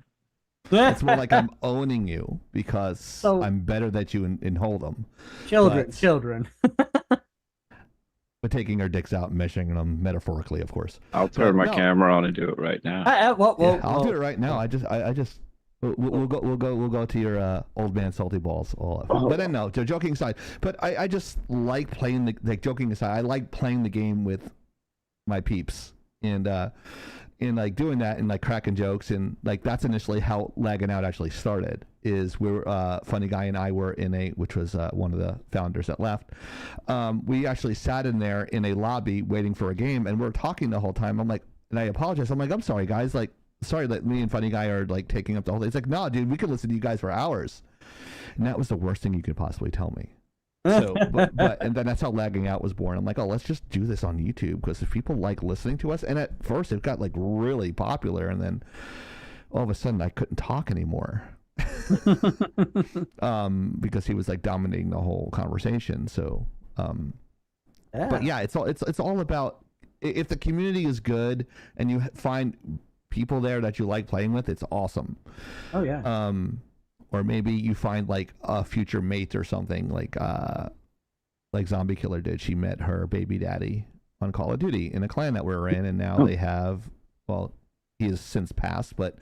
It's more like I'm owning you because So I'm better than you in Hold'em. children, children. But taking our dicks out and measuring them metaphorically, of course. I'll turn my no. camera on and do it right now. Well, I'll do it right now. I just we'll go to your old man salty balls. But then no, joking aside. But I just like playing joking aside. I like playing the game with my peeps and like doing that and like cracking jokes and like that's initially how Laggin Out actually started. Is we were Funny Guy and I were in which was one of the founders that left. We actually sat in there in a lobby waiting for a game and we're talking the whole time. I'm like, and I apologize. I'm like, I'm sorry guys. Like, sorry that me and Funny Guy are like taking up the whole day. It's like, no, dude, we could listen to you guys for hours. And that was the worst thing you could possibly tell me. So, but and then that's how Lagging Out was born. I'm like, oh, let's just do this on YouTube because if people like listening to us, and at first it got like really popular, and then all of a sudden I couldn't talk anymore, because he was like dominating the whole conversation. So, but yeah, it's all about if the community is good and you find people there that you like playing with, it's awesome. Oh yeah. Or maybe you find like a future mate or something like Zombie Killer did. She met her baby daddy on Call of Duty in a clan that we're in, and now they have, well, he has since passed, but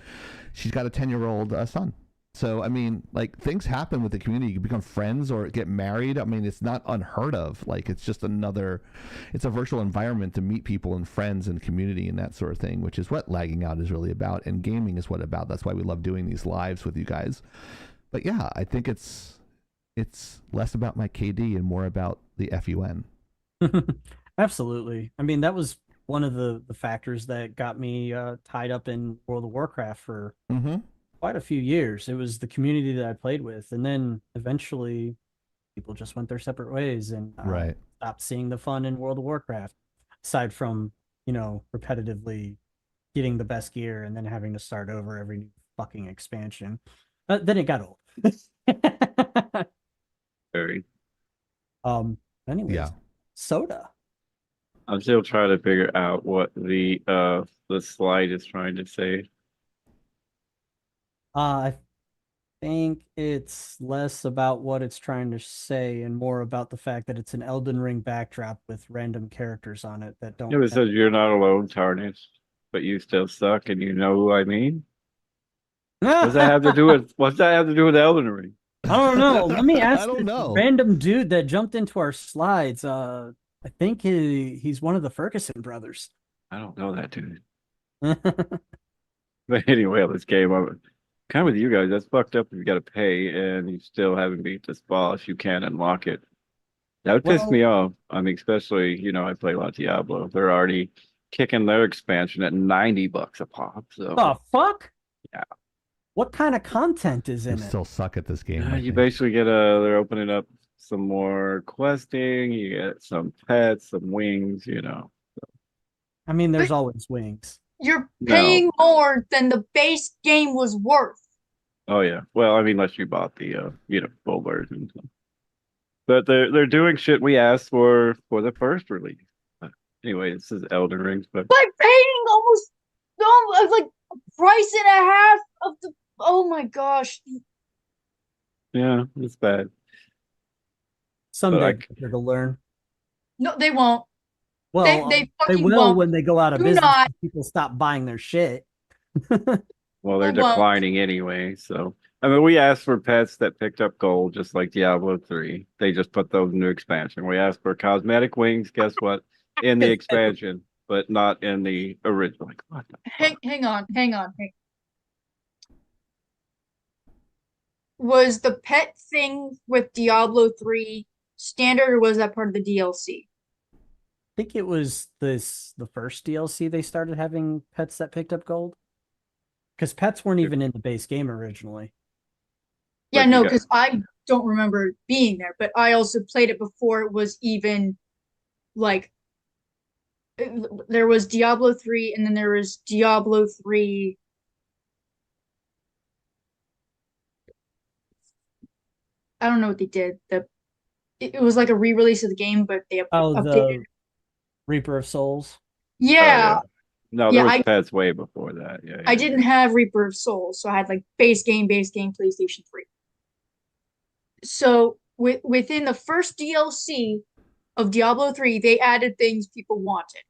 she's got a 10-year-old son. So I mean, like things happen with the community. You become friends or get married. I mean, it's not unheard of. Like it's just it's a virtual environment to meet people and friends and community and that sort of thing, which is what Lagging Out is really about. And gaming is what about. That's why we love doing these lives with you guys. But yeah, I think it's less about my KD and more about the FUN. Absolutely. I mean, that was one of the factors that got me tied up in World of Warcraft for quite a few years. It was the community that I played with, and then eventually people just went their separate ways and stopped seeing the fun in World of Warcraft. Aside from repetitively getting the best gear and then having to start over every new fucking expansion. Then it got old. Very. Anyways, yeah. Soda. I'm still trying to figure out what the slide is trying to say. I think it's less about what it's trying to say and more about the fact that it's an Elden Ring backdrop with random characters on it that don't. It says you're not alone, tarnished, but you still suck, and you know who I mean. What's that have to do with Elden Ring? I don't know. Let me ask I don't know. random dude that jumped into our slides. I think he's one of the Ferguson brothers. I don't know that dude. But anyway, this game, I'm kind of with you guys. That's fucked up if you got to pay and you still haven't beat this boss. You can't unlock it. That would piss me off. I mean, especially, I play a lot of Diablo. They're already kicking their expansion at $90 a pop. So the fuck? Yeah. What kind of content is in it? Still suck at this game. You basically get they're opening up some more questing. You get some pets, some wings, So. I mean, there's always wings. You're paying more than the base game was worth. Oh yeah. Well, I mean, unless you bought the full version. But they're doing shit we asked for the first release. But anyway, this is Elden Ring. But by paying almost like a price and a half of the. Oh my gosh. Yeah, it's bad. Someday they're to learn. No, they won't. Well, they will won't. when they go out of business. People stop buying their shit. Well, they're declining anyway. So, I mean, we asked for pets that picked up gold, just like Diablo 3. They just put those in the expansion. We asked for cosmetic wings. Guess what? In the expansion, but not in the original. Like, what the hang on. Was the pet thing with Diablo 3 standard or was that part of the DLC? think it was the first DLC they started having pets that picked up gold. Because pets weren't even in the base game originally. Yeah, But you no, got because I don't remember being there, but I also played it before it was even like there was Diablo 3 and then there was Diablo 3. I don't know what they did. It was like a re-release of the game, but they Oh, updated. the Reaper of Souls. oh yeah. Yeah, No, there yeah. was I pets way before that. Yeah, I yeah, didn't have Reaper of Souls, so I had like base game, PlayStation 3. So within the first DLC of Diablo 3, they added things people wanted.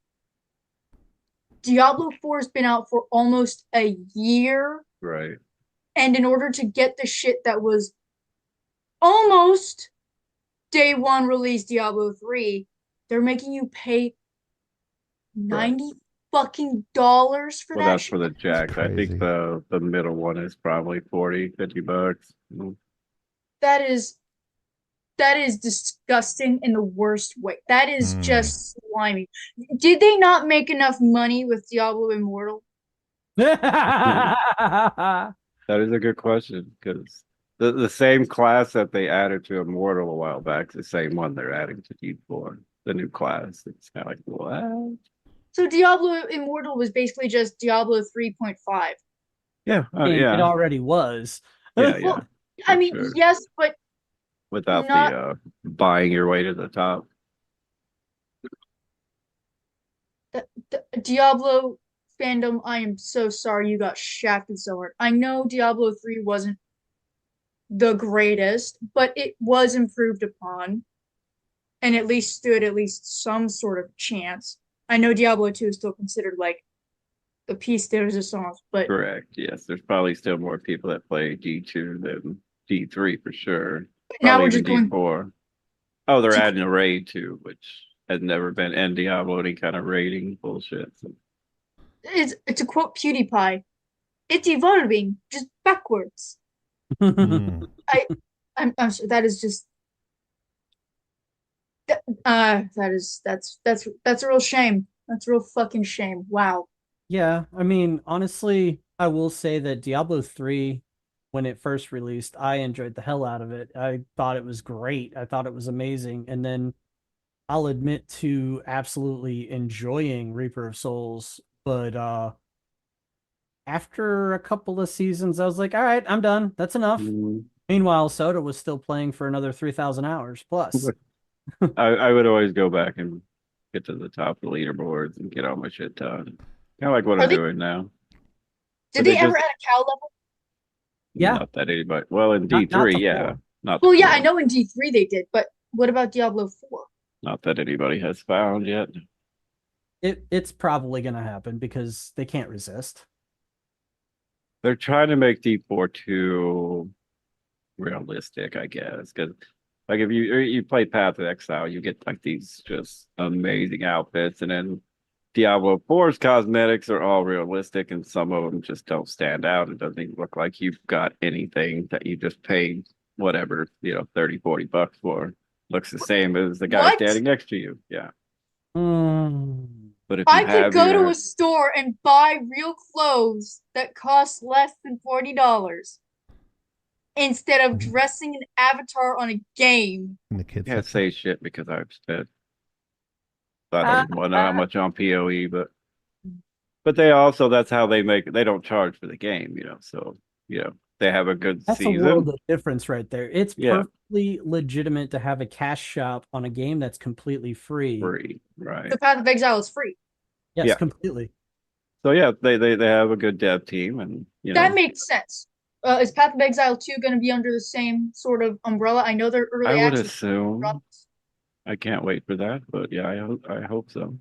Diablo 4 has been out for almost a year, yeah. Right. and in order to get the shit that was almost day one release Diablo 3, they're making you pay Right. 90 fucking dollars for Well, that that's shit. for the Jack. I think crazy. the middle one is probably 40, $50. That is that is disgusting in the worst way. That is Mm. just slimy. Did they not make enough money with Diablo Immortal? That is a good question because the same class that they added to Immortal a while back is the same one they're adding to D4, the new class. It's kind of like, what? So Diablo Immortal was basically just Diablo 3.5. Yeah, It yeah, already was. yeah, yeah, Well, I for mean, sure. yes, but Without the not buying your way to the top. the Diablo fandom. I am so sorry you got shafted so hard. I know Diablo 3 wasn't the greatest, but it was improved upon and at least stood at least some sort of chance. I know Diablo 2 is still considered like the piece de resistance, but Correct. Yes, there's probably still more people that play D2 than D3 for sure. now Probably we're even just going D4. Oh, they're to adding a raid too, which has never been in Diablo any kind of raiding bullshit. So, it's a quote PewDiePie. It's evolving just backwards. Mm. I I'm sure that is just that is that's a real shame. That's a real fucking shame. Wow. Yeah, I mean, honestly, I will say that Diablo 3, when it first released, I enjoyed the hell out of it. I thought it was great. I thought it was amazing. And then I'll admit to absolutely enjoying Reaper of Souls, but after a couple of seasons, I was like, all right, I'm done. That's enough. mm, Meanwhile, Soda was still playing for another 3,000 hours plus. I would always go back and get to the top of the leaderboards and get all my shit done. Kind of like what Are I'm they doing now. did But they they ever just add a cow level? Yeah, not that anybody. Well, in not D3, to yeah, 4. not the Well, yeah, I four. know in D3 they did, but what about Diablo 4? Not that anybody has found yet. It's probably gonna happen because they can't resist. They're trying to make D4 too realistic, I guess. Because like if you play Path of Exile, you get like these just amazing outfits, and then Diablo 4's cosmetics are all realistic, and some of them just don't stand out. It doesn't even look like you've got anything that you just paid whatever, 30, $40 for. Looks the same as the guy What? standing next to you. Yeah. Hmm. But if you I could have go to a your store and buy real clothes that cost less than $40 instead of Mhm. dressing an avatar on a game. In the kids can't section. say shit because I've spent I don't even want to know how much on PoE, but they also that's how they don't charge for the game, so they have a good That's a world season. of difference right there. It's Yeah, perfectly legitimate to have a cash shop on a game that's completely free. free, right? The Path of Exile is free. Yes, Yeah. completely. So yeah, they have a good dev team, and That makes sense. Is Path of Exile 2 going to be under the same sort of umbrella? I know they're I early would access. assume I can't wait for that, but yeah, I hope so.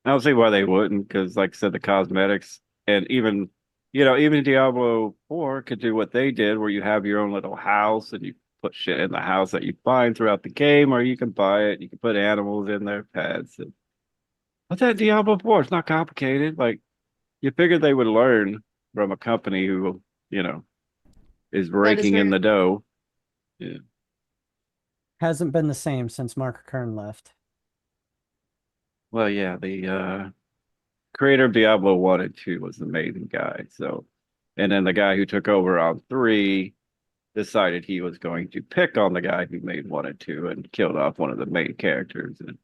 I don't see why they wouldn't, because like I said, the cosmetics and even Diablo 4 could do what they did, where you have your own little house and you put shit in the house that you find throughout the game, or you can buy it. You can put animals in there, pets. And what's that Diablo 4? It's not complicated. Like you figured they would learn from a company who, you know, is raking in very the dough. Yeah. Hasn't been the same since Mark Kern left. Well, yeah, the creator of Diablo 1 and 2 was the main guy. So, and then the guy who took over on 3 decided he was going to pick on the guy who made 1 and 2 and killed off one of the main characters and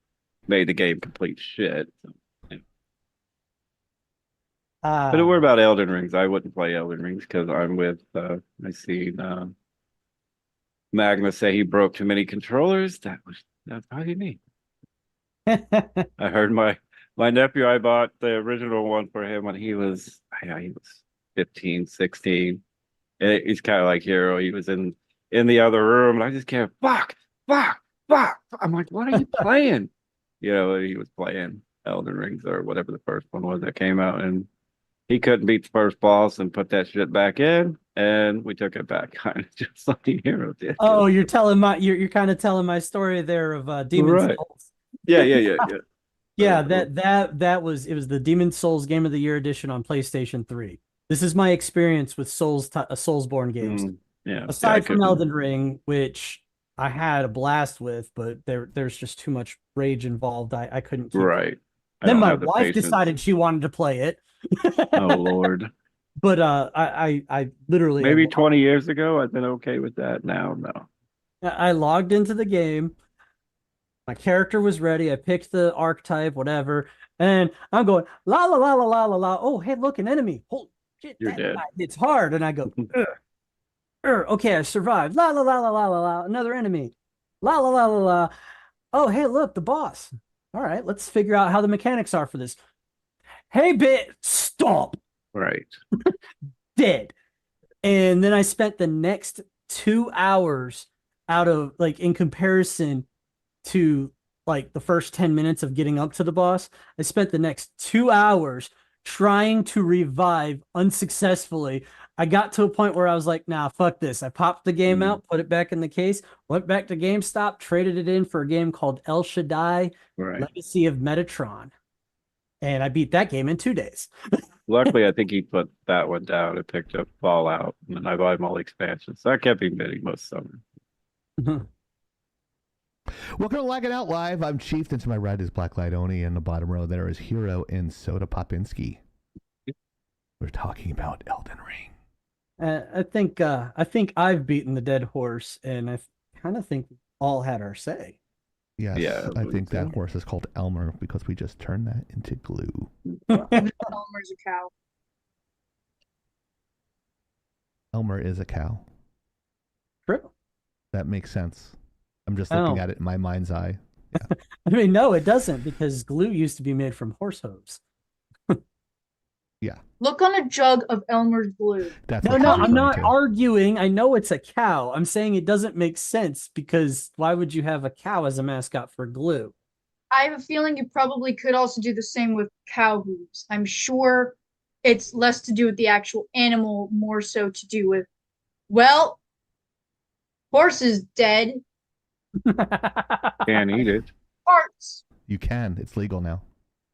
made the game complete shit. So, yeah. But what about Elden Rings? I wouldn't play Elden Rings because I'm with, I seen Magnus say he broke too many controllers. That's probably me. I heard my nephew, I bought the original one for him when he was 15, 16. And he's kind of like Hero. He was in the other room, and I just kept fuck. I'm like, what are you playing? You know, he was playing Elden Rings or whatever the first one was that came out, and he couldn't beat the first boss and put that shit back in, and we took it back, kind of just like Hero did. Oh, you're kind of telling my story there of Demon Souls. Yeah. Yeah, that was the Demon Souls Game of the Year edition on PlayStation 3. This is my experience with Soulsborne games. Yeah. Aside from Elden Ring, which I had a blast with, but there's just too much rage involved. I couldn't keep right. Then my wife decided she wanted to play it. Oh Lord. But I literally maybe 20 years ago I've been okay with that. Now no. I logged into the game. My character was ready. I picked the archetype, whatever, and I'm going la la la la la la la. Oh, hey, look, an enemy. Holy shit, you're dead. It's hard, and I go, okay, I survived. La la la la la la la. Another enemy. La la la la la. Oh, hey, look, the boss. All right, let's figure out how the mechanics are for this. Hey, stop. Right. Dead. And then I spent the next 2 hours out of in comparison to the first 10 minutes of getting up to the boss. I spent the next 2 hours trying to revive unsuccessfully. I got to a point where I was like, nah, fuck this. I popped the game out, put it back in the case, went back to GameStop, traded it in for a game called El Shaddai, Legacy of Metatron. And I beat that game in 2 days. Luckily, I think he put that one down and picked up Fallout, and I bought him all the expansions. So I kept him bidding most summer. Welcome to Laggin Out Live. I'm Chief, and to my right is Black Light Oni, and the bottom row there is Hero and Soda Popinski. We're talking about Elden Ring. I think I've beaten the dead horse, and I kind of think we all had our say. Yes, yeah, I think that horse is called Elmer because we just turned that into glue. Elmer's a cow. Elmer is a cow. True. That makes sense. I'm just looking at it in my mind's eye. Yeah. I mean, no, it doesn't, because glue used to be made from horse hooves. Yeah. Look on a jug of Elmer's glue. No, I'm not arguing. I know it's a cow. I'm saying it doesn't make sense, because why would you have a cow as a mascot for glue? I have a feeling you probably could also do the same with cow hooves. I'm sure it's less to do with the actual animal, more so to do with, well, horse is dead. Can't eat it. Parts. You can. It's legal now.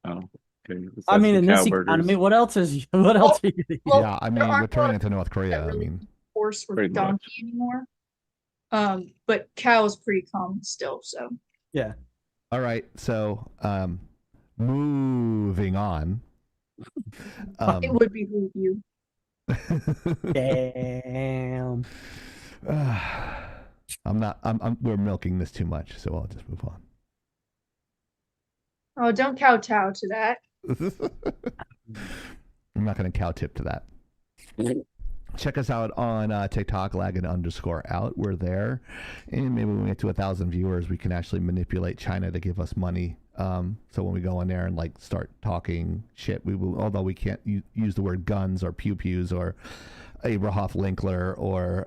Oh. Okay. I mean, in this economy, what else are you yeah, I mean, we're turning into North Korea. I mean, horse or donkey anymore. But cow is pretty common still, so. Yeah. All right, so moving on. It would behoove you. Damn. We're milking this too much, so I'll just move on. Oh, don't kowtow to that. I'm not going to cow tip to that. Check us out on TikTok, Laggin_out. We're there. And maybe when we get to 1,000 viewers, we can actually manipulate China to give us money. So when we go on there and start talking shit, we will, although we can't use the word guns or pew-pews or Abrahoff Linkler or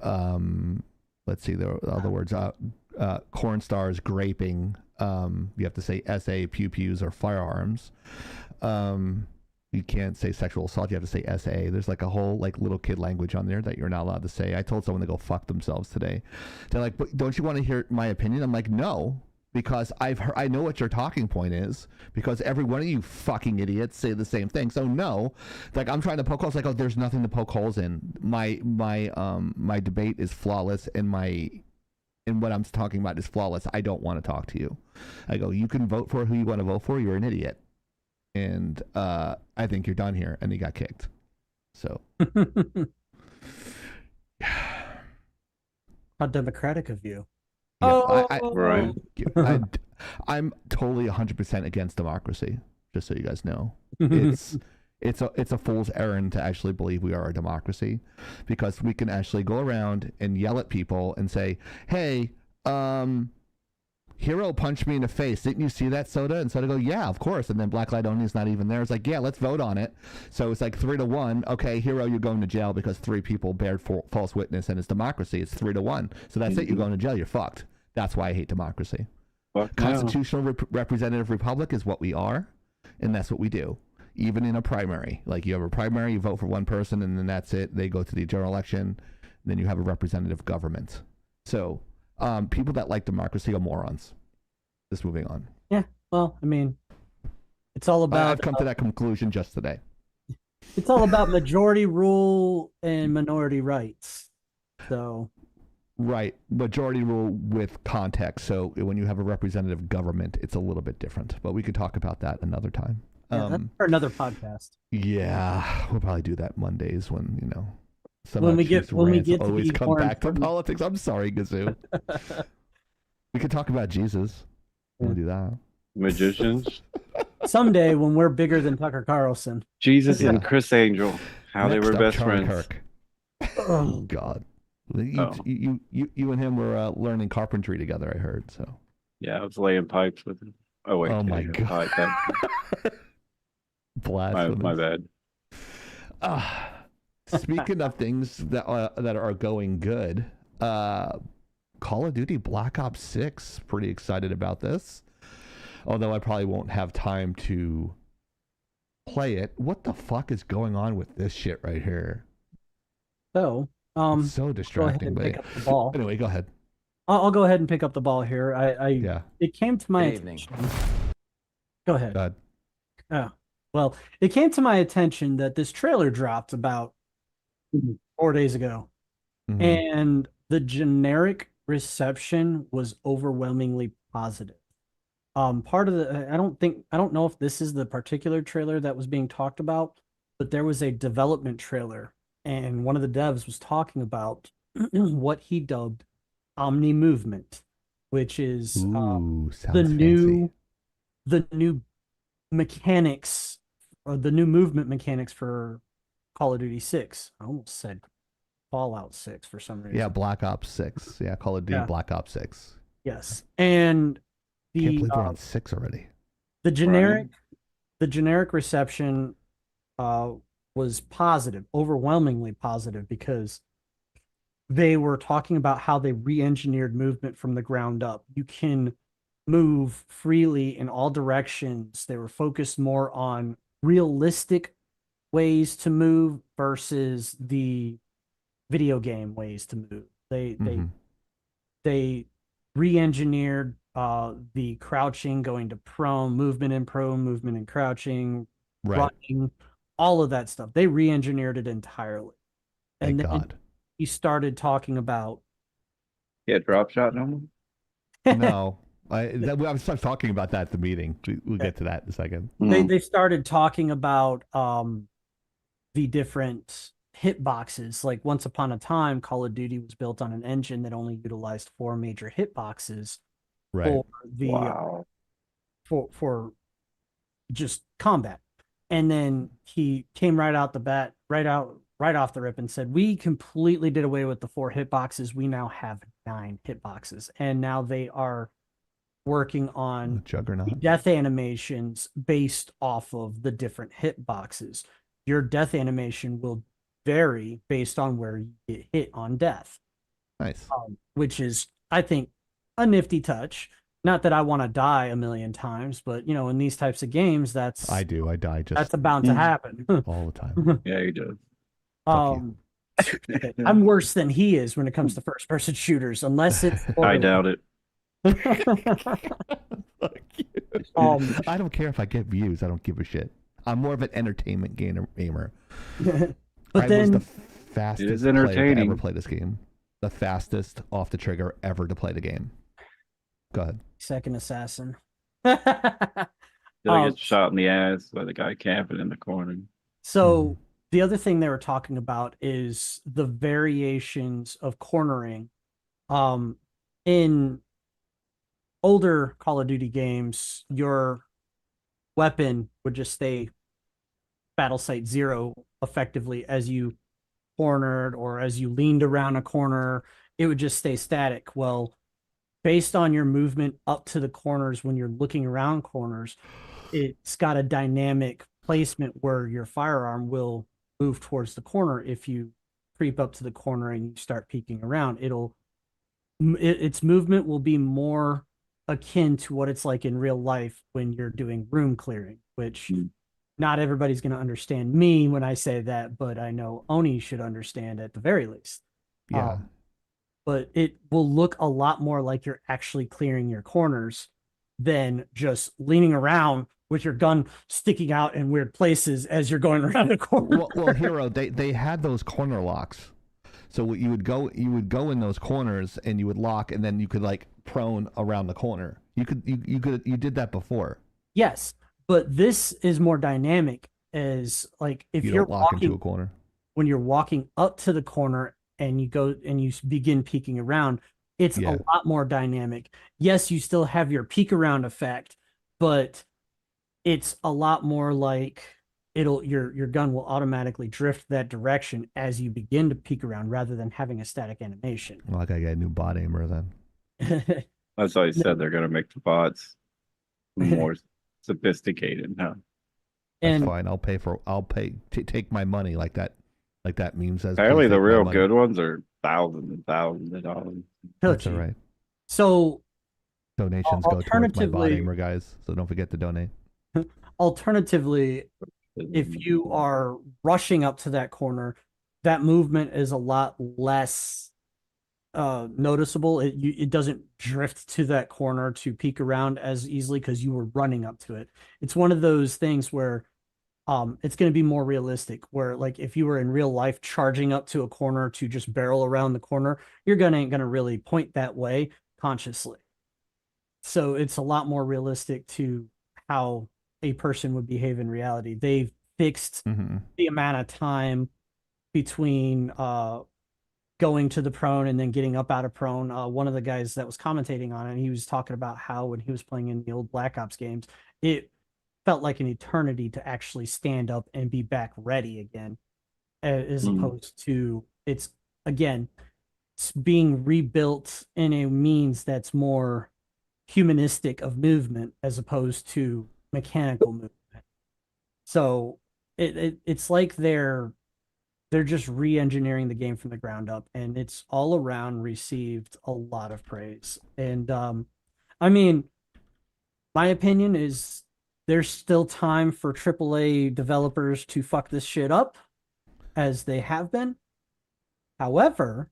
let's see the other words, corn stars, graping. You have to say SA, pew-pews, or firearms. You can't say sexual assault. You have to say SA. There's a whole little kid language on there that you're not allowed to say. I told someone to go fuck themselves today. They're like, but don't you want to hear my opinion? I'm like, no, because I know what your talking point is, because every one of you fucking idiots say the same thing. So no, like I'm trying to poke holes. Like, oh, there's nothing to poke holes in. My debate is flawless, and what I'm talking about is flawless. I don't want to talk to you. I go, you can vote for who you want to vote for. You're an idiot, and I think you're done here. And he got kicked. So. How democratic of you. Yeah, Right. I'm totally 100% against democracy. Just so you guys know, it's a fool's errand to actually believe we are a democracy, because we can actually go around and yell at people and say, "Hey, Hero punched me in the face. Didn't you see that, Soda?" And Soda go, "Yeah, of course." And then Black Light Only is not even there. It's like, yeah, let's vote on it. So it's like 3-1. Okay, Hero, you're going to jail because 3 people bared false witness, and it's democracy. It's 3-1. So that's it. You're going to jail. You're fucked. That's why I hate democracy. Constitutional representative republic is what we are, and that's what we do. Even in a primary, like you have a primary, you vote for one person, and then that's it. They go to the general election, and then you have a representative government. So people that like democracy are morons. Just moving on. Yeah, well, I mean, it's all about. I've come to that conclusion just today. It's all about majority rule and minority rights. So. Right, majority rule with context. So when you have a representative government, it's a little bit different. But we could talk about that another time. Yeah, that's for another podcast. Yeah, we'll probably do that Mondays when when we get always come back to politics. I'm sorry, Gazoo. We could talk about Jesus. We'll do that. Magicians. Someday when we're bigger than Tucker Carlson. Jesus and Chris Angel. How Next they were up, best Charlie friends. Kirk. Oh God. You and him were learning carpentry together, I heard. So Yeah, I was laying pipes with him. Oh wait. Oh my God. My bad. Speaking of things that are going good, Call of Duty Black Ops 6. Pretty excited about this. Although I probably won't have time to play it. What the fuck is going on with this shit right here? So, it's so distracting. Go ahead and pick up the ball. Anyway, go ahead. I'll go ahead and pick up the ball here. Yeah. It came to my attention. Go ahead. Go ahead. Oh, well, it came to my attention that this trailer dropped about 4 days ago, Mhm. and the generic reception was overwhelmingly positive. Part of the I don't know if this is the particular trailer that was being talked about, but there was a development trailer, and one of the devs was talking about what he dubbed Omni Movement, which is Ooh, sounds the new fancy. the new mechanics, or the new movement mechanics for Call of Duty 6. I almost said Fallout 6 for some reason. Yeah, Black Ops 6. Yeah, Call of Duty Black Ops 6. Yes. And Can't believe we're on 6 already. the generic reception was positive, overwhelmingly positive, because they were talking about how they re-engineered movement from the ground up. You can move freely in all directions. They were focused more on realistic ways to move versus the video game ways to move. They re-engineered the crouching, going to prone, movement and crouching, Right. running, all of that stuff. They re-engineered it entirely. And Thank then God. he started talking about Yeah, drop shot no more. No. I was talking about that at the meeting. We'll get to that in a second. they started talking about the different hitboxes. Like, once upon a time, Call of Duty was built on an engine that only utilized 4 major hitboxes Right. for the for just combat. And then he came right off the rip and said, we completely did away with the 4 hitboxes. We now have 9 hitboxes, and now they are working on Juggernaut. death animations based off of the different hitboxes. Your death animation will vary based on where you get hit on death. Nice. Which is, I think, a nifty touch. Not that I want to die a million times, but in these types of games, that's I do. I die just that's bound to happen. all the time. Yeah, you do. I'm worse than he is when it comes to first-person shooters, unless it's I doubt it. Fuck you. I don't care if I get views. I don't give a shit. I'm more of an entertainment gamer. but I was then the fastest player to entertaining. ever play this game. The fastest off the trigger ever to play the game. Go ahead. second assassin. Did I Um, get shot in the ass by the guy camping in the corner? So the other thing they were talking about is the variations of cornering. In older Call of Duty games, your weapon would just stay battle site zero effectively as you cornered or as you leaned around a corner, it would just stay static. Well, based on your movement up to the corners when you're looking around corners, it's got a dynamic placement where your firearm will move towards the corner. If you creep up to the corner and you start peeking around, its movement will be more akin to what it's like in real life when you're doing room clearing, which not everybody's going to understand me when I say that, but I know Oni should understand at the very least. Yeah. But it will look a lot more like you're actually clearing your corners than just leaning around with your gun sticking out in weird places as you're going around the corner. Well, Hero, they had those corner locks. So you would go in those corners and you would lock, and then you could like prone around the corner. You did that before. Yes, but this is more dynamic. As like if You you're don't lock walking into a corner. when you're walking up to the corner and you go and you begin peeking around, it's Yeah. a lot more dynamic. Yes, you still have your peek around effect, but it's a lot more like your gun will automatically drift that direction as you begin to peek around rather than having a static animation. Well, I gotta get a new bot aimer then. That's why he said they're gonna make the bots more sophisticated now. That's And fine. Take my money like that meme says. Apparently, "Please the take my real money." good ones are thousands and thousands of dollars. That's all right. So Donations go towards my bot alternatively- aimer, guys. So don't forget to donate. alternatively, if you are rushing up to that corner, that movement is a lot less noticeable. It doesn't drift to that corner to peek around as easily because you were running up to it. It's one of those things where it's going to be more realistic, where like if you were in real life charging up to a corner to just barrel around the corner, your gun ain't going to really point that way consciously. So it's a lot more realistic to how a person would behave in reality. They've fixed the amount of time between going to the prone and then getting up out of prone. One of the guys that was commentating on it, he was talking about how when he was playing in the old Black Ops games, it felt like an eternity to actually stand up and be back ready again, as opposed to it's being rebuilt in a means that's more humanistic of movement as opposed to mechanical movement. So it's like they're just re-engineering the game from the ground up, and it's all around received a lot of praise. And I mean, my opinion is there's still time for AAA developers to fuck this shit up as they have been. However,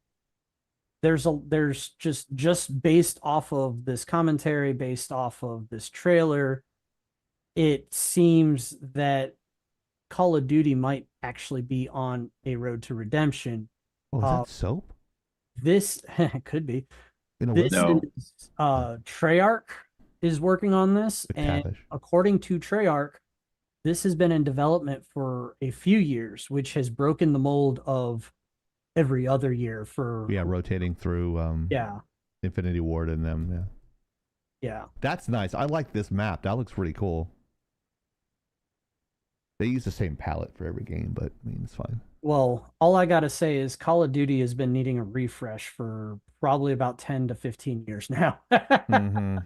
there's just based off of this commentary, based off of this trailer, it seems that Call of Duty might actually be on a road to redemption. Oh, is that soap? This could be. In a This No. is Treyarch is working on this, and McTavish. according to Treyarch, this has been in development for a few years, which has broken the mold of every other year for Yeah, rotating through yeah. Infinity Ward and them. Yeah, Yeah. that's nice. I like this map. That looks pretty cool. They use the same palette for every game, but I mean, it's fine. Well, all I got to say is Call of Duty has been needing a refresh for probably about 10 to 15 years now. Mhm.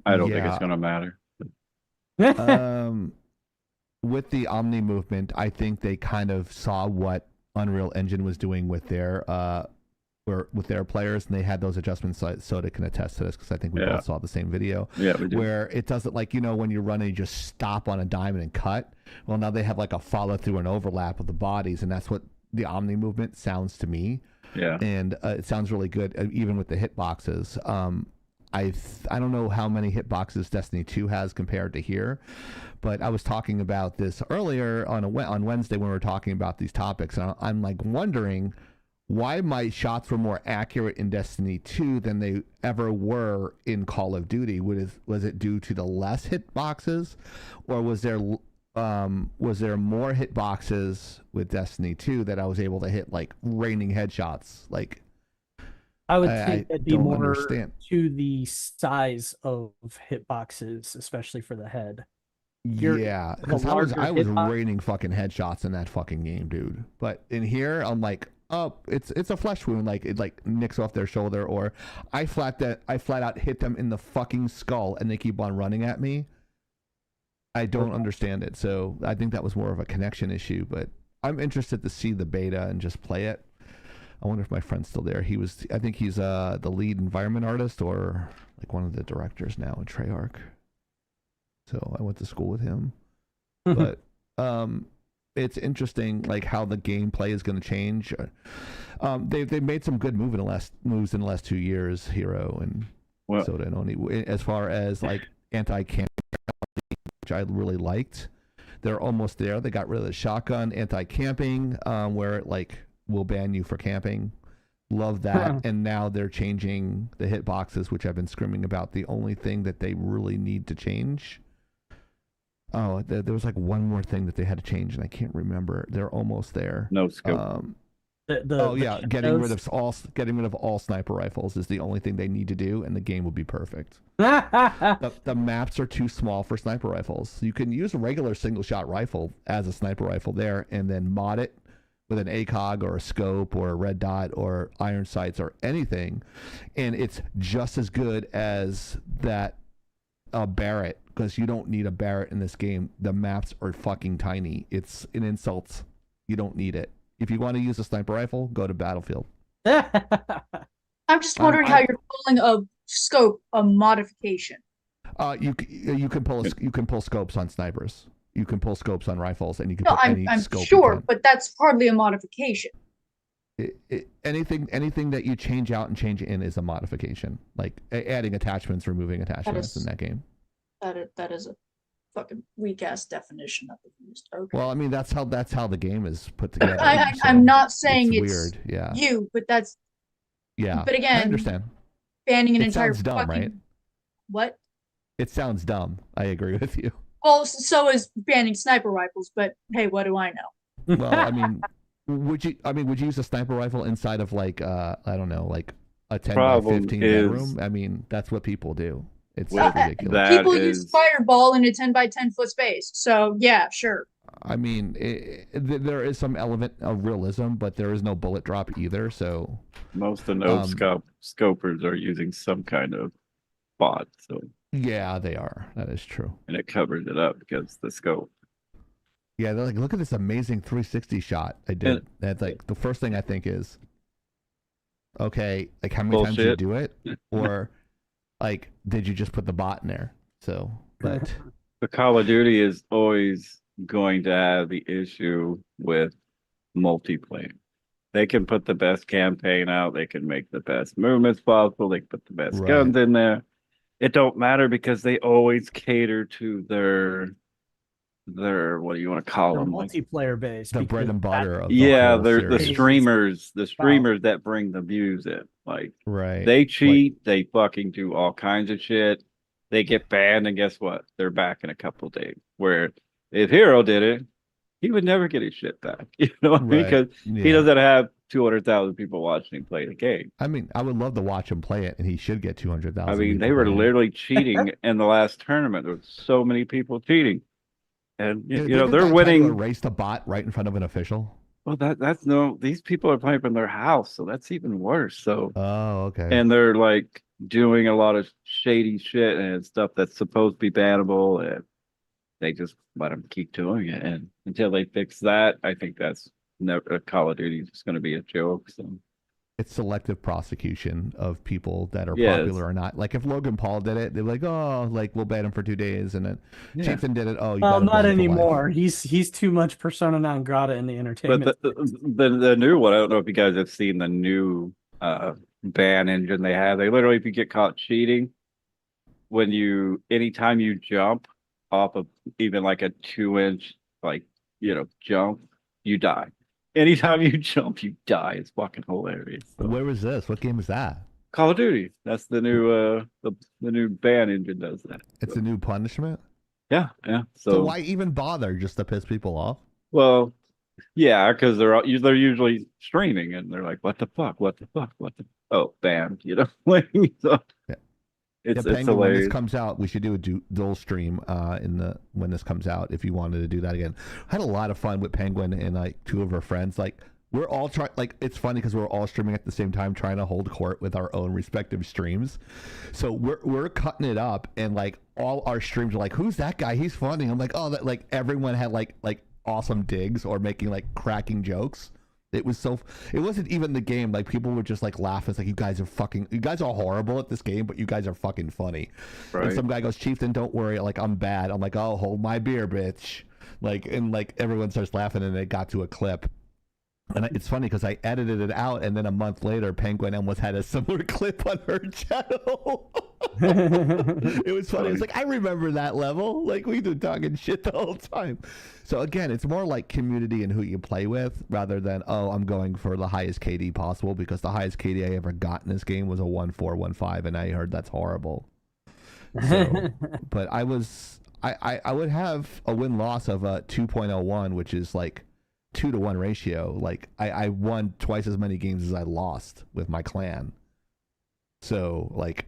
I don't think Yeah. it's gonna matter. With the Omni movement, I think they kind of saw what Unreal Engine was doing with their players, and they had those adjustments. Soda can attest to this because I think we both saw the same video. Yeah, we do. Where it doesn't, like, you know, when you're running, you just stop on a diamond and cut. Well, now they have like a follow through and overlap of the bodies, and that's what the Omni movement sounds to me. Yeah. and it sounds really good, even with the hitboxes. I don't know how many hitboxes Destiny 2 has compared to here, but I was talking about this earlier on Wednesday when we were talking about these topics, and I'm like wondering why my shots were more accurate in Destiny 2 than they ever were in Call of Duty. Was it due to the less hitboxes, or was there more hitboxes with Destiny 2 that I was able to hit like raining headshots? Like, I would I think that'd be don't more understand. to the size of hitboxes, especially for the head. You're Yeah, the because I was larger hitbox. raining fucking headshots in that fucking game, dude. But in here, I'm like, oh, it's a flesh wound, like it like nicks off their shoulder, or I flat out hit them in the fucking skull, and they keep on running at me. I don't understand it, so I think that was more of a connection issue. But I'm interested to see the beta and just play it. I wonder if my friend's still there. I think he's the lead environment artist or like one of the directors now in Treyarch. So I went to school with him. But it's interesting like how the gameplay is going to change. They've made some good moves in the last 2 years, Hero and Soda and Oni, as far as like anti-camping, which I really liked. They're almost there. They got rid of the shotgun anti-camping, where it like will ban you for camping. Love that. And now they're changing the hitboxes, which I've been screaming about. The only thing that they really need to change. Oh, there was like one more thing that they had to change, and I can't remember. They're almost there. No scope. Getting rid of all sniper rifles is the only thing they need to do, and the game will be perfect. The maps are too small for sniper rifles. You can use a regular single shot rifle as a sniper rifle there, and then mod it with an ACOG or a scope or a red dot or iron sights or anything, and it's just as good as that Barrett, because you don't need a Barrett in this game. The maps are fucking tiny. It's an insult. You don't need it. If you want to use a sniper rifle, go to Battlefield. I'm just wondering how you're calling a scope a modification. You can pull scopes on snipers. You can pull scopes on rifles, and you can No, put any I'm scope. sure, but that's hardly a modification. Anything that you change out and change in is a modification. Like adding attachments, removing attachments in that game. That is a fucking weak ass definition that they used. Okay. Well, I mean that's how the game is put together. I'm not saying it's weird. Yeah. You, but that's But again, I understand. Banning an It entire sounds dumb, fucking right? What? It sounds dumb. I agree with you. Well, so is banning sniper rifles, but hey, what do I know? Well, I mean, would you use a sniper rifle inside of like I don't know, like a 10 by 15 bedroom? I mean, that's what people do. It's ridiculous. People use fireball in a 10 by 10 foot space. So yeah, sure. I mean, there is some element of realism, but there is no bullet drop either. So most of the scopers are using some kind of bot. So yeah, they are. That is true. And it covers it up because the scope. Yeah, they're like, look at this amazing 360 shot I did. That's like the first thing I think is, okay, like how many times did you do it, or like did you just put the bot in there? So, but the Call of Duty is always going to have the issue with multiplayer. They can put the best campaign out. They can make the best movements possible. They can put the best guns in there. It don't matter because they always cater to their what do you want to call them? Multiplayer base. The bread and butter of they're the streamers that bring the views in. Like they cheat, they fucking do all kinds of shit. They get banned, and guess what? They're back in a couple of days. Where if Hero did it, he would never get his shit back. You know what I mean? Because he doesn't have 200,000 people watching him play the game. I mean, I would love to watch him play it, and he should get 200,000. I mean, they were literally cheating in the last tournament. There were so many people cheating, and you know they're winning. Erased a bot right in front of an official. Well, that's no. These people are playing from their house, so that's even worse. So okay. And they're like doing a lot of shady shit and stuff that's supposed to be bannable, and they just let them keep doing it. And until they fix that, I think that's never Call of Duty is just going to be a joke. So It's selective prosecution of people that are Yes. popular or not. Like if Logan Paul did it, they're like, oh, like we'll ban him for 2 days, and then Yeah. Chieftain did it. Oh, you Well, got not banned for life. anymore. He's too much persona non grata in the But entertainment. the new one, I don't know if you guys have seen the new ban engine they have. They literally, if you get caught cheating, anytime you jump off of even like a 2-inch jump, you die. Anytime you jump, you die. It's fucking hilarious. So, Where was this? What game is that? Call of Duty. That's the new the new ban engine does that. It's So, a new punishment. yeah. So why even bother? Just to piss people off? Well, yeah, because they're usually streaming and they're like, what the fuck, what the fuck, what the oh, banned, like so. Yeah. It's Penguin, when hilarious. this comes out, we should do a dual stream when this comes out. If you wanted to do that again, I had a lot of fun with Penguin and like 2 of her friends. Like we're all trying. Like it's funny because we're all streaming at the same time, trying to hold court with our own respective streams. So we're cutting it up, and like all our streams are like, "Who's that guy? He's funny." I'm like, "Oh, that." Like everyone had like awesome digs or making like cracking jokes. It wasn't even the game. Like people were just like laughing. It's like you guys are horrible at this game, but you guys are fucking funny. Right. And some guy goes, Chieftain, don't worry. Like I'm bad. I'm like, oh, hold my beer, bitch. Like, and like everyone starts laughing, and it got to a clip. And it's funny because I edited it out, and then a month later, Penguin almost had a similar clip on her channel. It was funny. It's like, I remember that level. Like, we do talking shit the whole time. So, again, it's more like community and who you play with rather than, oh, I'm going for the highest KD possible, because the highest KD I ever got in this game was a 1.4, 1.5, and I heard that's horrible. So, but I would have a win-loss of a 2.01, which is like 2-to-1 ratio. Like I won twice as many games as I lost with my clan. So like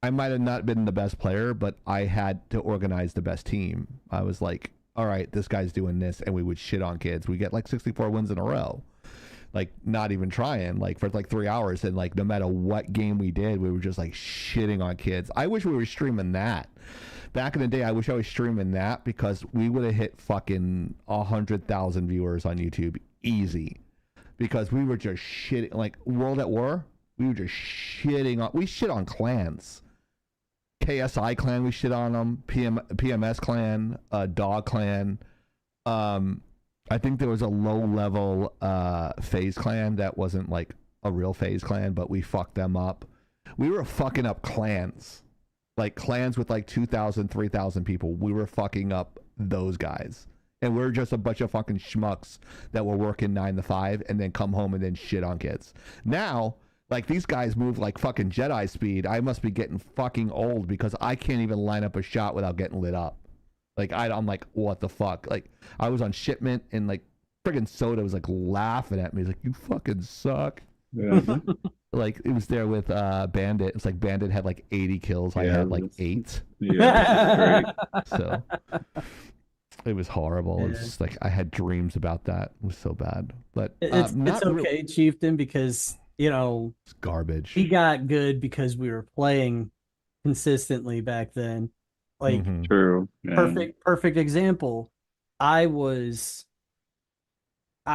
I might have not been the best player, but I had to organize the best team. I was like, all right, this guy's doing this, and we would shit on kids. We get like 64 wins in a row. Like not even trying, like for like 3 hours, and like no matter what game we did, we were just like shitting on kids. I wish we were streaming that. Back in the day, I wish I was streaming that, because we would have hit fucking 100,000 viewers on YouTube easy, because we were just shitting. Like World at War, we were just shitting on. We shit on clans. KSI clan, we shit on them. PMS clan, Dog clan. I think there was a low level FaZe clan that wasn't like a real FaZe clan, but we fucked them up. We were fucking up clans. Like clans with like 2,000, 3,000 people. We were fucking up those guys. And we're just a bunch of fucking schmucks that were working 9 to 5 and then come home and then shit on kids. Now, like these guys move like fucking Jedi speed. I must be getting fucking old, because I can't even line up a shot without getting lit up. Like I'm like, what the fuck? Like I was on shipment, and like friggin' Soda was like laughing at me. He's like, you fucking suck. Yeah. Like it was there with Bandit. It's like Bandit had like 80 kills. I had like 8. Yeah, great. So it was horrible. Yeah. It's just like I had dreams about that. It was so bad. But It's not okay, Chieftain, because it's garbage. he got good because we were playing consistently back then. Like Mhm. True. Yeah. perfect example. I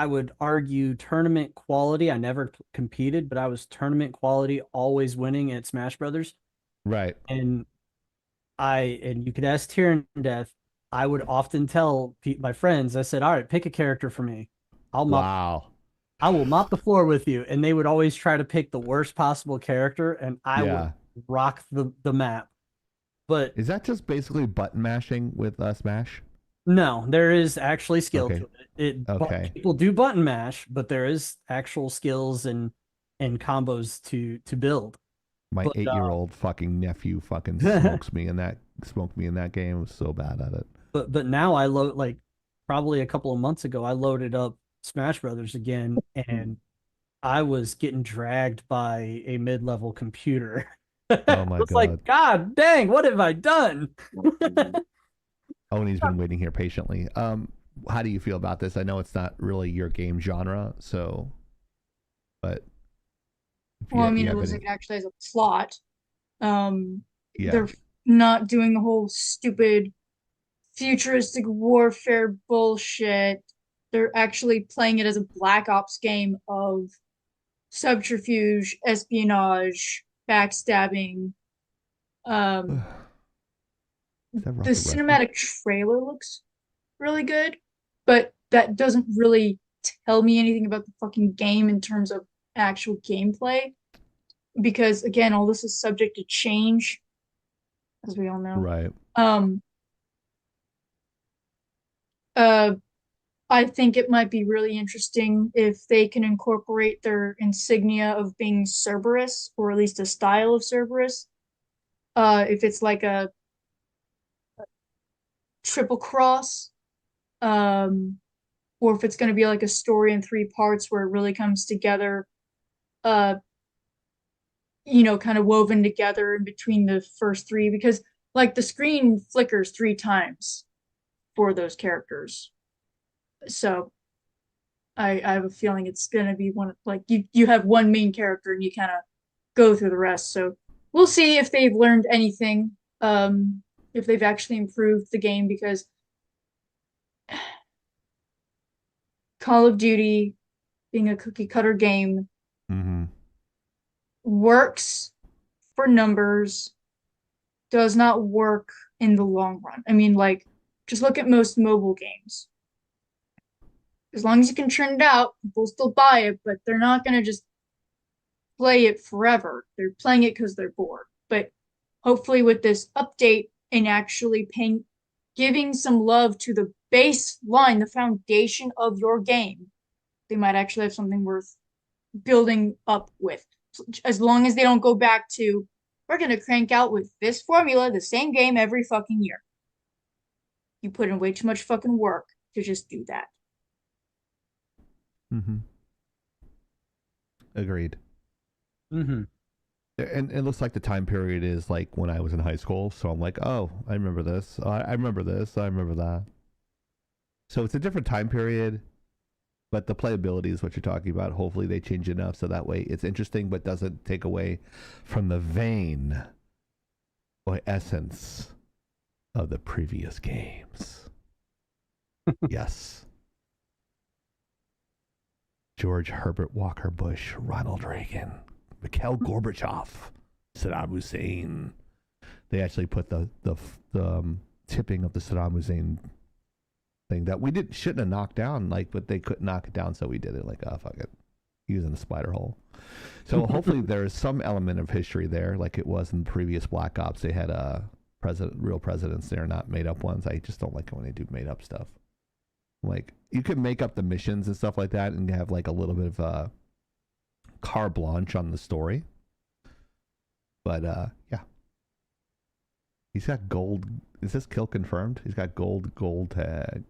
would argue tournament quality. I never competed, but I was tournament quality, always winning at Smash Brothers. Right. And you could ask Tyrion Death. I would often tell my friends, I said, all right, pick a character for me. I will mop the floor with you. And they would always try to pick the worst possible character, and I would rock the map. But is that just basically button mashing with Smash? no, there is actually skill Okay. to it. Okay. People do button mash, but there is actual skills and combos to build. My 8-year-old fucking nephew fucking smoked me in that game. I was so bad at it. But now I load, like probably a couple of months ago, I loaded up Smash Brothers again, and I was getting dragged by a mid-level computer. Oh my It's God. like, God dang, what have I done? Owen's been waiting here patiently. How do you feel about this? I know it's not really your game genre, so, but Well, I mean, it actually has a plot. yeah, They're not doing the whole stupid futuristic warfare bullshit. They're actually playing it as a Black Ops game of subterfuge, espionage, backstabbing. Um, Is that the Rocket Raccoon? cinematic trailer looks really good, but that doesn't really tell me anything about the fucking game in terms of actual gameplay. Because again, all this is subject to change, as we all know. Right. Um, uh, I think it might be really interesting if they can incorporate their insignia of being Cerberus, or at least a style of Cerberus. If it's like a triple cross, um, or if it's going to be like a story in three parts where it really comes together, uh, kind of woven together in between the first three, because like the screen flickers three times for those characters. So I have a feeling it's gonna be one of, like, you have one main character and you kind of go through the rest. So we'll see if they've learned anything, if they've actually improved the game, because Call of Duty being a cookie cutter game Mm-hmm. works for numbers, does not work in the long run. I mean, like, just look at most mobile games. As long as you can churn it out, people still buy it, but they're not gonna just play it forever. They're playing it because they're bored. But hopefully, with this update and actually giving some love to the baseline, the foundation of your game, they might actually have something worth building up with. As long as they don't go back to, we're gonna crank out with this formula, the same game every fucking year. You put in way too much fucking work to just do that. Mm-hmm. Agreed. Mm-hmm. And it looks like the time period is like when I was in high school. So I'm like, oh, I remember this. I remember this. I remember that. So it's a different time period, but the playability is what you're talking about. Hopefully they change enough so that way it's interesting, but doesn't take away from the vein or essence of the previous games. Yes. George Herbert Walker Bush, Ronald Reagan, Mikhail Gorbachev, Saddam Hussein. They actually put the tipping of the Saddam Hussein thing that we shouldn't have knocked down, like, but they couldn't knock it down, so we did it. Like, oh fuck it, he was in the spider hole. So hopefully there is some element of history there, like it was in the previous Black Ops. They had real presidents there, not made up ones. I just don't like it when they do made up stuff. Like, you can make up the missions and stuff like that and have like a little bit of carte blanche on the story. But yeah. He's got gold. Is this kill confirmed? He's got gold tag,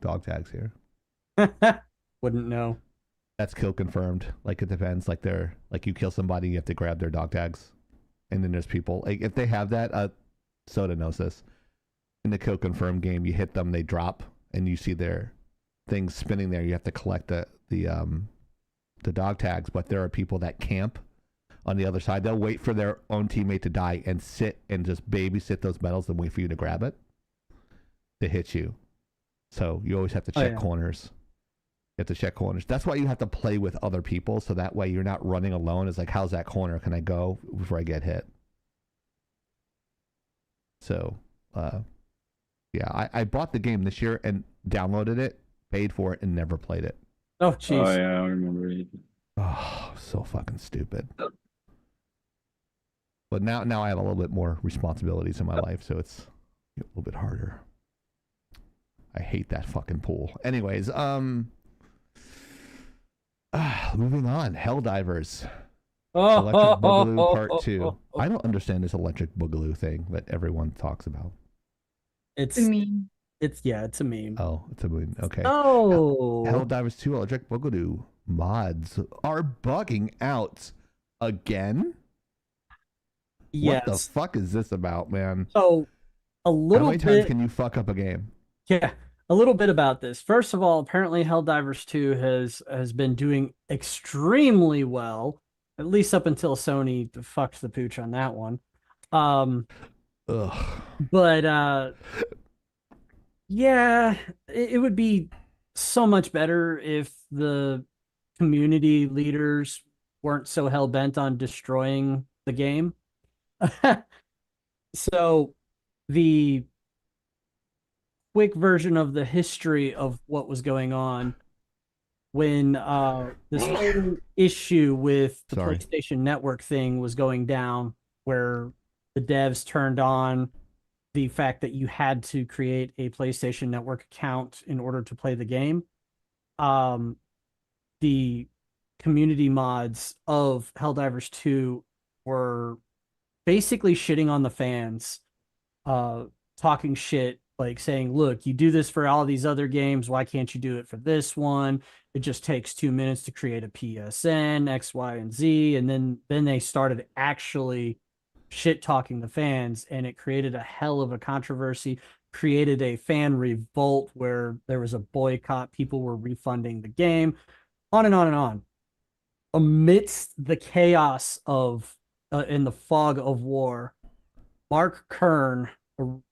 dog tags here. Wouldn't know. That's kill confirmed. Like, it depends. Like, they're like, you kill somebody, you have to grab their dog tags. And then there's people, like, if they have that, Soda knows this. In the kill confirmed game, you hit them, they drop, and you see their things spinning there. You have to collect the dog tags, but there are people that camp on the other side. They'll wait for their own teammate to die and sit and just babysit those medals and wait for you to grab it to hit you. So you always have to check corners. You have to check corners. That's why you have to play with other people, so that way you're not running alone. It's like, how's that corner? Can I go before I get hit? So, yeah, I bought the game this year and downloaded it, paid for it, and never played it. Oh, Oh jeez. yeah, I remember it. Oh, so fucking stupid. But now I have a little bit more responsibilities in my life, so it's a little bit harder. I hate that fucking pool. Anyways, moving on. Helldivers. Electric Boogaloo Part 2. I don't understand this Electric Boogaloo thing that everyone talks about. It's I mean, it's a meme. Oh, it's a moon. Okay. Oh, Helldivers 2 Electric Boogaloo mods are bugging out again? yes. What the fuck is this about, man? So a How little many times bit. can you fuck up a game? Yeah, a little bit about this. First of all, apparently Helldivers 2 has been doing extremely well, at least up until Sony fucked the pooch on that one. Ugh. But yeah, it would be so much better if the community leaders weren't so hell bent on destroying the game. So the quick version of the history of what was going on when this whole issue with the Sorry. PlayStation Network thing was going down, where the devs turned on the fact that you had to create a PlayStation Network account in order to play the game. Um, the community mods of Helldivers 2 were basically shitting on the fans, uh, talking shit, like saying, look, you do this for all these other games. Why can't you do it for this one? It just takes 2 minutes to create a PSN, X, Y, and Z. And then they started actually shit talking the fans, and it created a hell of a controversy, created a fan revolt where there was a boycott, people were refunding the game, on and on and on. Amidst the chaos of in the fog of war, Mark Kern,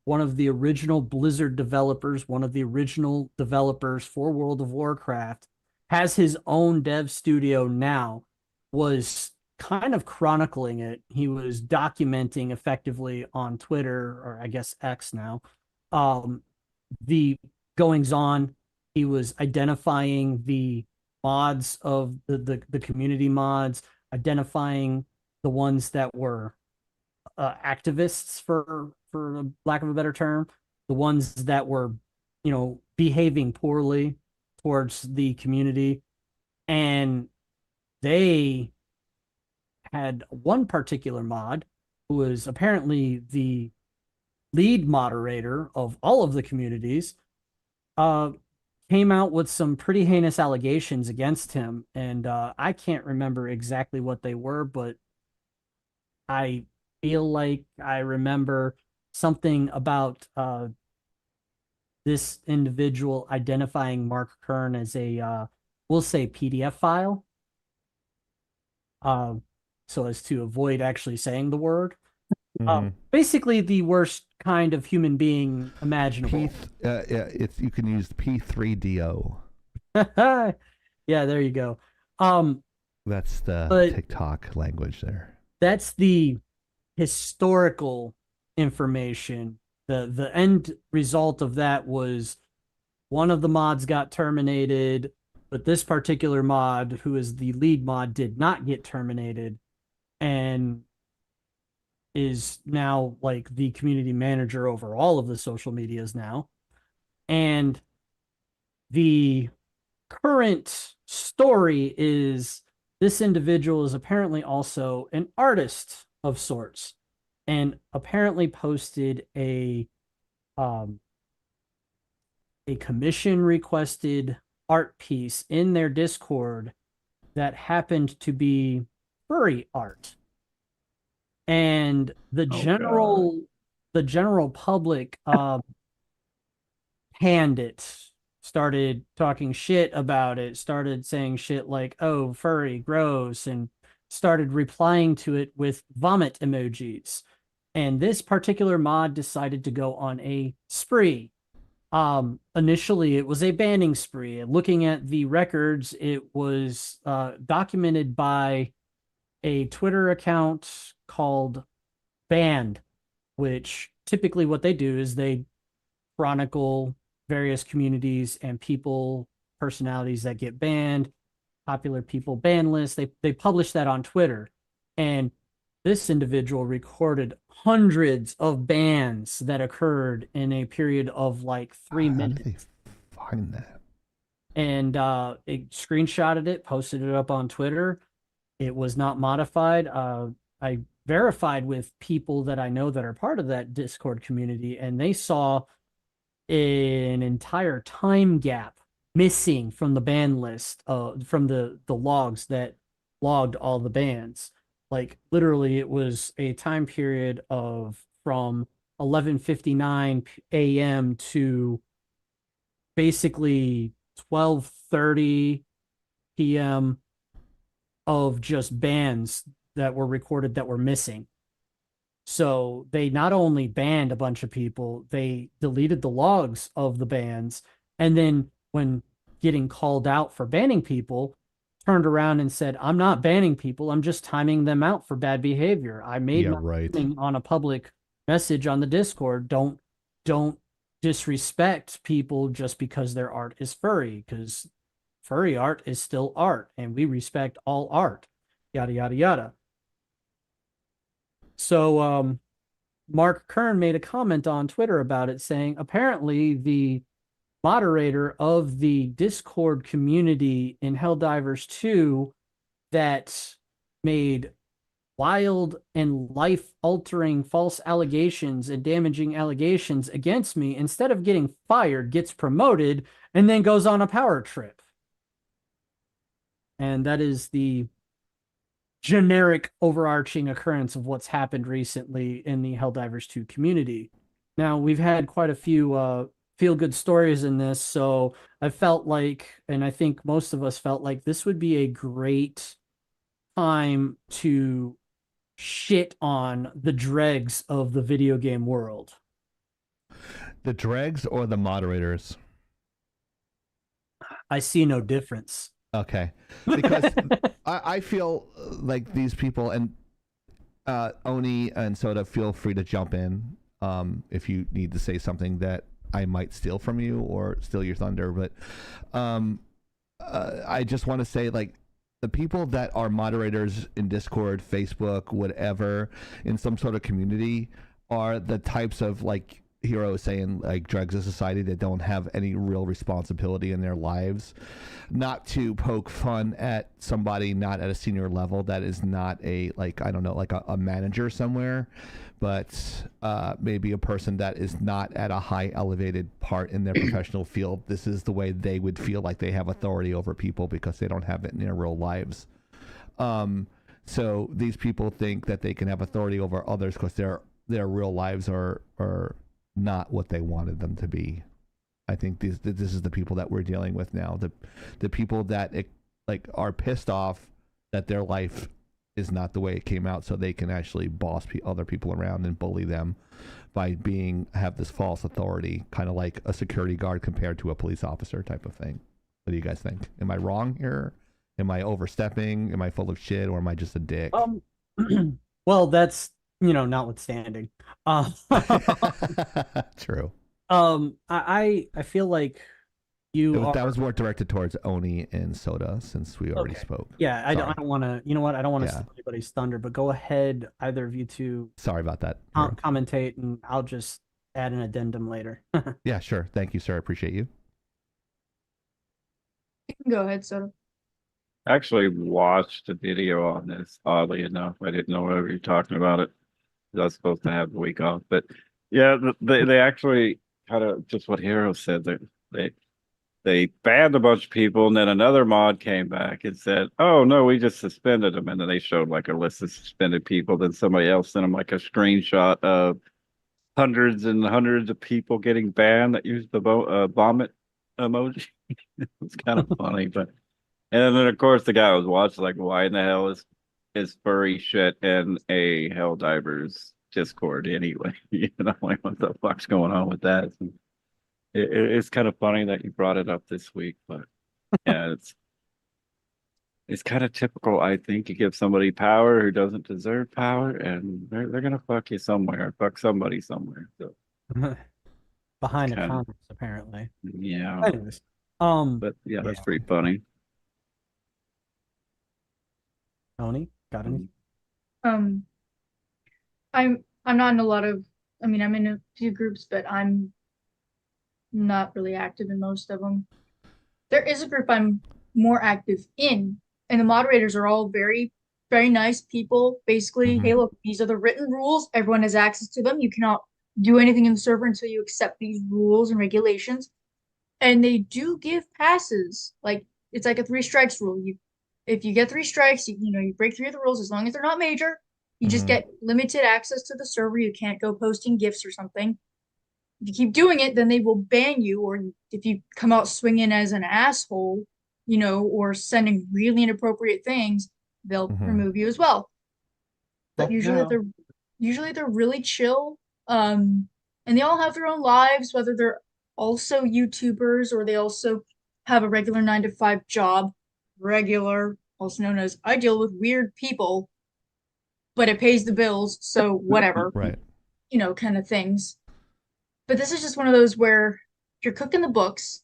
one of the original Blizzard developers, one of the original developers for World of Warcraft, has his own dev studio now, was kind of chronicling it. He was documenting effectively on Twitter, or I guess X now, um, the goings on. He was identifying the mods of the community mods, identifying the ones that were activists, for lack of a better term, the ones that were, behaving poorly towards the community. And they had one particular mod who was apparently the lead moderator of all of the communities, uh, came out with some pretty heinous allegations against him. And I can't remember exactly what they were, but I feel like I remember something about this individual identifying Mark Kern as a, we'll say, PDF file, uh, so as to avoid actually saying the word. Basically, the worst kind of human being imaginable. It's you can use P3DO. Yeah, there you go. That's the But TikTok language there. that's the historical information. The end result of that was one of the mods got terminated, but this particular mod, who is the lead mod, did not get terminated and is now like the community manager over all of the social medias now. And the current story is this individual is apparently also an artist of sorts, and apparently posted um a commission requested art piece in their Discord that happened to be furry art. And the God. general public panned it, started talking shit about it, started saying shit like, oh, furry, gross, and started replying to it with vomit emojis. And this particular mod decided to go on a spree. Initially, it was a banning spree. Looking at the records, it was documented by a Twitter account called Banned, which typically what they do is they chronicle various communities and people, personalities that get banned, popular people ban lists. They publish that on Twitter. And this individual recorded hundreds of bans that occurred in a period of like 3 minutes. How did they find that? And it screenshotted it, posted it up on Twitter. It was not modified. I verified with people that I know that are part of that Discord community, and they saw an entire time gap missing from the ban list, from the logs that logged all the bans. Like literally, it was a time period of from 11:59 a.m. to basically 12:30 p.m. of just bans that were recorded that were missing. So they not only banned a bunch of people, they deleted the logs of the bans. And then when getting called out for banning people, turned around and said, I'm not banning people. I'm just timing them out for bad behavior. I made Yeah, my right. warning on a public message on the Discord. Don't disrespect people just because their art is furry, because furry art is still art and we respect all art. Yada yada yada. So Mark Kern made a comment on Twitter about it saying apparently the moderator of the Discord community in Helldivers 2 that made wild and life altering false allegations and damaging allegations against me, instead of getting fired, gets promoted and then goes on a power trip. And that is the generic overarching occurrence of what's happened recently in the Helldivers 2 community. Now, we've had quite a few feel good stories in this, so I felt like, and I think most of us felt like, this would be a great time to shit on the dregs of the video game world. The dregs or the moderators? I see no difference. Okay. Because I feel like these people, and Oni and Soda, feel free to jump in if you need to say something that I might steal from you or steal your thunder. But I just want to say, like, the people that are moderators in Discord, Facebook, whatever, in some sort of community, are the types of, like Hero is saying, like, dregs of society that don't have any real responsibility in their lives. Not to poke fun at somebody not at a senior level that is not a, like, I don't know, like a manager somewhere, but maybe a person that is not at a high elevated part in their professional field. This is the way they would feel like they have authority over people because they don't have it in their real lives. So these people think that they can have authority over others because their real lives are not what they wanted them to be. I think this is the people that we're dealing with now. The people that like are pissed off that their life is not the way it came out, so they can actually boss other people around and bully them by have this false authority, kind of like a security guard compared to a police officer type of thing. What do you guys think? Am I wrong here? Am I overstepping? Am I full of shit, or am I just a dick? Well, that's, notwithstanding. True. I feel like that was more directed towards Oni and Soda, since we already spoke. Yeah, I don't want to. You know what? I don't want to steal anybody's thunder. But go ahead, either of you two. Sorry about that. Commentate, and I'll just add an addendum later. Yeah, sure. Thank you, sir. I appreciate you. You can go ahead, Soda. I actually watched a video on this, oddly enough. I didn't know we were talking about it. I was supposed to have the week off. But yeah, they actually kind of just what Hero said. They banned a bunch of people, and then another mod came back and said, "Oh no, we just suspended them." And then they showed like a list of suspended people. Then somebody else sent them like a screenshot of hundreds and hundreds of people getting banned that used the vomit emoji. It's kind of funny, but and then of course the guy was watching like, why in the hell is furry shit in a Helldivers Discord anyway? Like, what the fuck's going on with that? It's kind of funny that you brought it up this week, but yeah, it's kind of typical. I think you give somebody power who doesn't deserve power, and they're gonna fuck you somewhere, fuck somebody somewhere. So behind the comments, apparently. Yeah. Anyways, but yeah, that's pretty funny. Tony, got any? I'm not in a lot of. I mean, I'm in a few groups, but I'm not really active in most of them. There is a group I'm more active in, and the moderators are all very, very nice people. Basically, hey, look, these are the written rules. Everyone has access to them. You cannot do anything in the server until you accept these rules and regulations. And they do give passes. Like, it's like a 3 strikes rule. If you get 3 strikes, you break 3 of the rules, as long as they're not major, you just get limited access to the server. You can't go posting gifts or something. If you keep doing it, then they will ban you, or if you come out swinging as an asshole, or sending really inappropriate things, they'll remove you as well. But usually they're really chill. And they all have their own lives, whether they're also YouTubers or they also have a regular 9-to-5 job. regular, also known as I deal with weird people, but it pays the bills, so whatever, Right. Kind of things. But this is just one of those where you're cooking the books,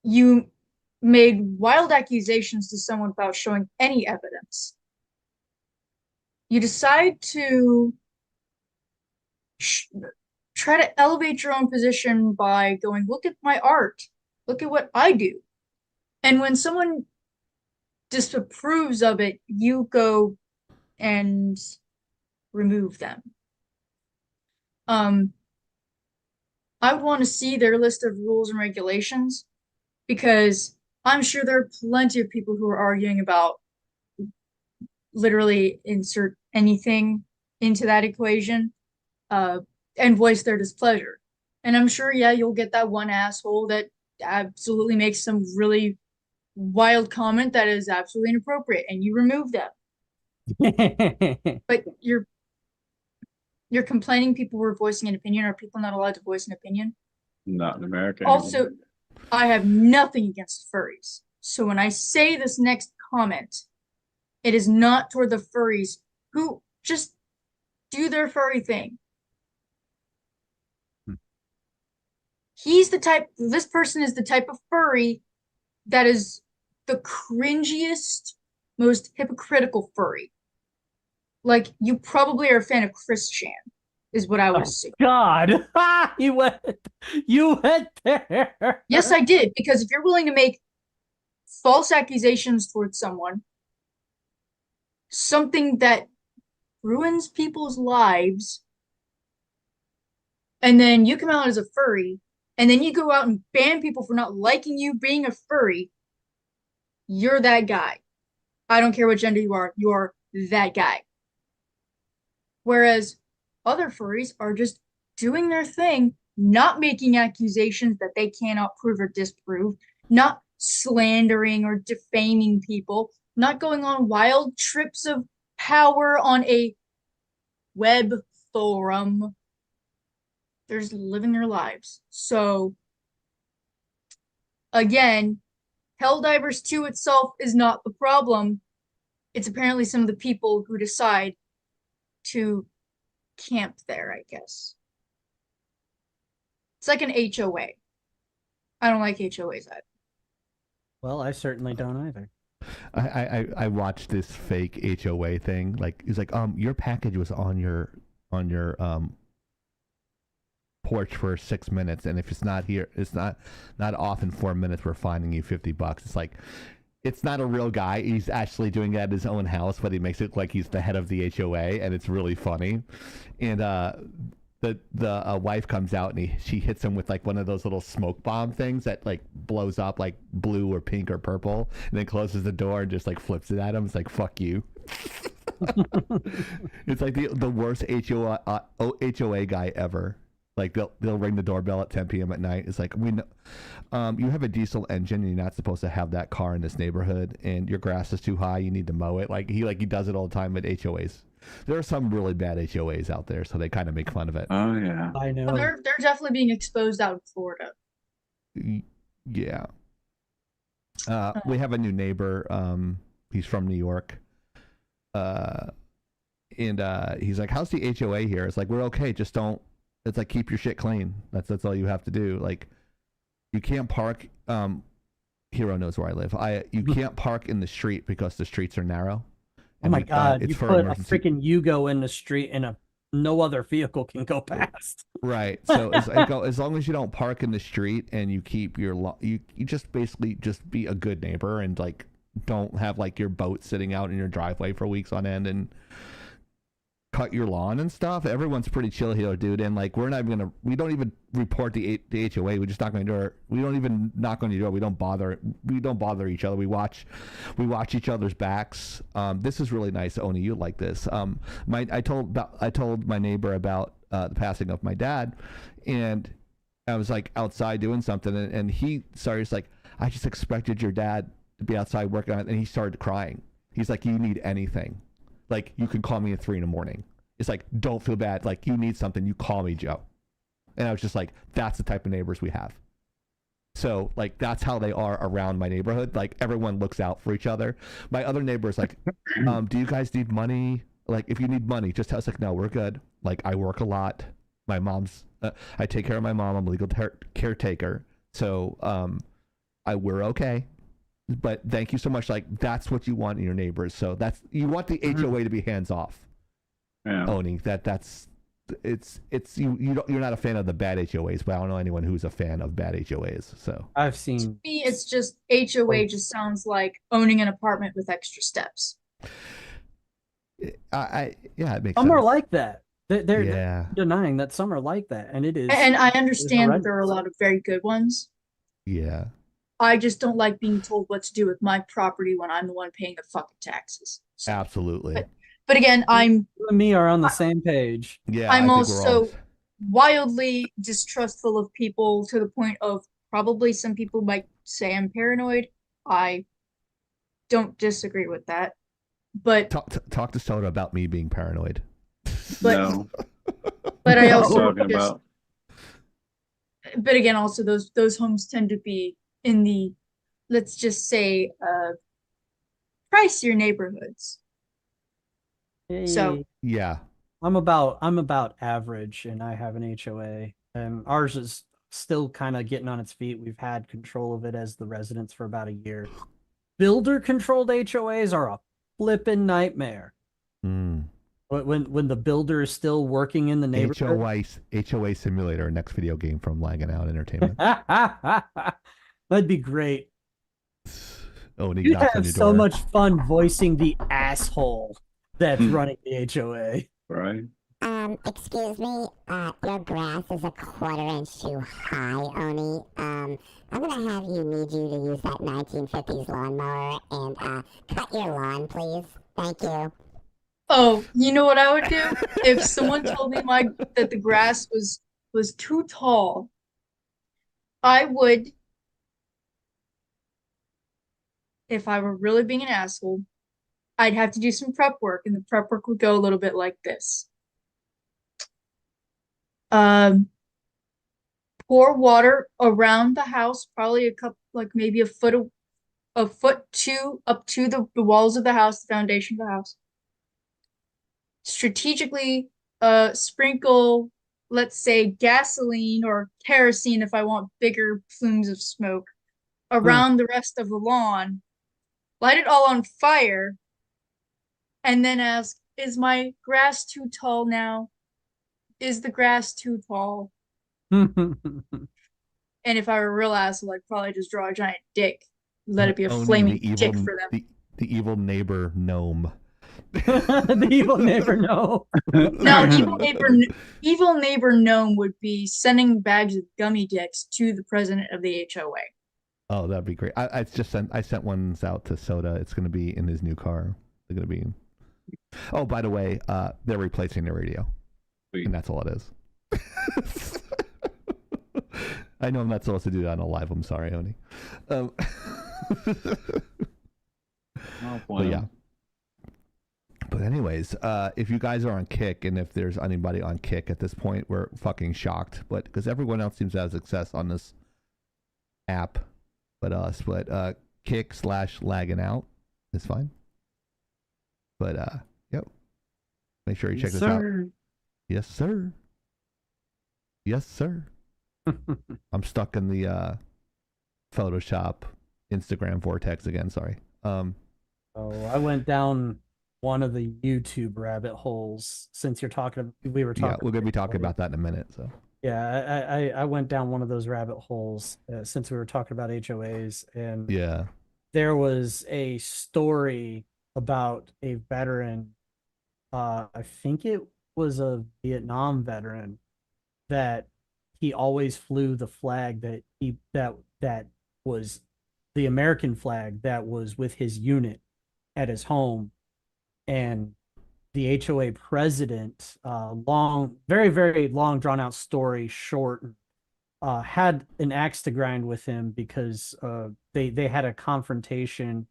you made wild accusations to someone without showing any evidence. You decide to try to elevate your own position by going, look at my art, look at what I do. And when someone disapproves of it, you go and remove them. I would want to see their list of rules and regulations because I'm sure there are plenty of people who are arguing about literally insert anything into that equation and voice their displeasure. And I'm sure, yeah, you'll get that one asshole that absolutely makes some really wild comment that is absolutely inappropriate, and you remove them. But you're complaining people were voicing an opinion. Are people not allowed to voice an opinion? Not in America. Also, I have nothing against furries. So when I say this next comment, it is not toward the furries who just do their furry thing. This person is the type of furry that is the cringiest, most hypocritical furry. Like, you probably are a fan of Chris Chan, is what I would assume. God, you went there. Yes, I did, because if you're willing to make false accusations towards someone, something that ruins people's lives, and then you come out as a furry, and then you go out and ban people for not liking you being a furry, you're that guy. I don't care what gender you are that guy. Whereas other furries are just doing their thing, not making accusations that they cannot prove or disprove, not slandering or defaming people, not going on wild trips of power on a web forum. They're just living their lives. So, again, Helldivers 2 itself is not the problem. It's apparently some of the people who decide to camp there, I guess. It's like an HOA. I don't like HOAs either. Well, I certainly don't either. I watched this fake HOA thing. Like, he's like, your package was on your porch for 6 minutes, and if it's not here, it's not off in 4 minutes, we're fining you $50. It's like, it's not a real guy. He's actually doing it at his own house, but he makes it look like he's the head of the HOA, and it's really funny. And the wife comes out and she hits him with like one of those little smoke bomb things that like blows up like blue or pink or purple, and then closes the door and just like flips it at him. It's like, fuck you. It's like the worst HOA guy ever. Like they'll ring the doorbell at 10 p.m. at night. It's like, we know, you have a diesel engine and you're not supposed to have that car in this neighborhood, and your grass is too high, you need to mow it. Like he does it all the time at HOAs. There are some really bad HOAs out there, so they kind of make fun of it. Oh yeah, I know. Well, they're definitely being exposed out in Florida. Yeah. We have a new neighbor. He's from New York. And he's like, how's the HOA here? It's like, we're okay, just don't. It's like, keep your shit clean. That's all you have to do. Like, you can't park. Hero knows where I live. You can't park in the street because the streets are narrow. Oh my God! It's You for put emergency. a freaking Yugo in the street, and no other vehicle can go past. Right. So as long as you don't park in the street and you keep your you just basically just be a good neighbor and like don't have like your boat sitting out in your driveway for weeks on end and cut your lawn and stuff. Everyone's pretty chill here, dude. And like, we don't even report the HOA. We're just not going to do it. We don't even knock on your door. We don't bother each other. We watch each other's backs. This is really nice. Oni, you like this. I told my neighbor about the passing of my dad, and I was like outside doing something, and he started, he's like, I just expected your dad to be outside working on it, and he started crying. He's like, you need anything, like, you can call me at 3 a.m. It's like, don't feel bad. Like, you need something, you call me, Joe. And I was just like, that's the type of neighbors we have. So like that's how they are around my neighborhood. Like everyone looks out for each other. My other neighbors like, do you guys need money? Like if you need money, just tell us. Like no, we're good. Like I work a lot. My mom's. I take care of my mom. I'm a legal caretaker. So we're okay. But thank you so much. Like that's what you want in your neighbors. So that's you want the HOA to be hands off. Yeah. Owning that's it's you're not a fan of the bad HOAs, but I don't know anyone who's a fan of bad HOAs. So I've To seen. me, it's just HOA just sounds like owning an apartment with extra steps. yeah, it makes Some sense. are like that. They're Yeah, denying that some are like that, and it is. And I it is understand that horrendous. there are a lot of very good ones. yeah. I just don't like being told what to do with my property when I'm the one paying the fucking taxes. So, Absolutely. but again, You and me are on the same page. Yeah, I'm I think we're all. also wildly distrustful of people to the point of probably some people might say I'm paranoid. I don't disagree with that. But Talk to Soda about me being paranoid. but No, but I what are you also talking just about? but again also those homes tend to be in the, let's just say, pricier neighborhoods. So Yeah, I'm about average, and I have an HOA, and ours is still kind of getting on its feet. We've had control of it as the residents for about a year. Builder controlled HOAs are a flippin' nightmare. mm. When the builder is still working in the neighborhood. HOA Simulator, next video game from Laggin Out Entertainment. That'd be great. Oh, and he You'd knocks on have your so door. much fun voicing the asshole that's running the HOA. Right? Excuse me, your grass is a quarter-inch too high, Oni. I'm gonna have you need you to use that 1950s lawnmower and, cut your lawn, please. Thank you. oh, you know what I would do if someone told me that the grass was too tall? I would, if I were really being an asshole, I'd have to do some prep work, and the prep work would go a little bit like this. Um, pour water around the house, probably a cup, like maybe a foot two up to the walls of the house, the foundation of the house. Strategically, sprinkle, let's say, gasoline or kerosene if I want bigger plumes of smoke around the rest of the lawn. Light it all on fire, and then ask, is my grass too tall now? Is the grass too tall? And if I were a real asshole, I'd probably just draw a giant dick. Let it be a Oni, flaming dick for them. the evil neighbor gnome. The evil neighbor, no. No, evil neighbor gnome would be sending bags of gummy dicks to the president of the HOA. Oh, that'd be great. I sent ones out to Soda. It's gonna be in his new car. They're gonna be. Oh, by the way, they're replacing the radio, Sweet. and that's all it is. I know I'm not supposed to do that on a live. I'm sorry, Oni. Oh, But yeah. But anyways, if you guys are on Kick, and if there's anybody on Kick at this point, we're fucking shocked. But because everyone else seems to have success on this app, but us. But Kick/Laggin Out is fine. But yep. Make sure you check this out. Yes, sir. Yes, sir. I'm stuck in the Photoshop Instagram vortex again. Sorry. Oh, I went down one of the YouTube rabbit holes since we were talking. Yeah, we're gonna be talking about that in a minute. So yeah, I went down one of those rabbit holes since we were talking about HOAs, and yeah. there was a story about a veteran. I think it was a Vietnam veteran that he always flew the flag that was the American flag that was with his unit at his home, and the HOA president, very, very long, drawn out story short, had an axe to grind with him because they had a confrontation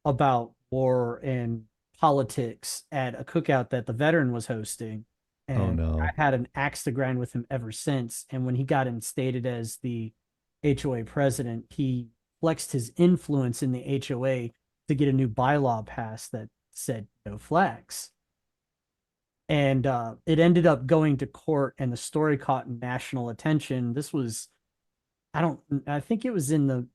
about war and politics at a cookout that the veteran was hosting. And Oh no. I had an axe to grind with him ever since. And when he got instated as the HOA president, he flexed his influence in the HOA to get a new bylaw passed that said no flags. And it ended up going to court, and the story caught national attention. This was, I think it was in the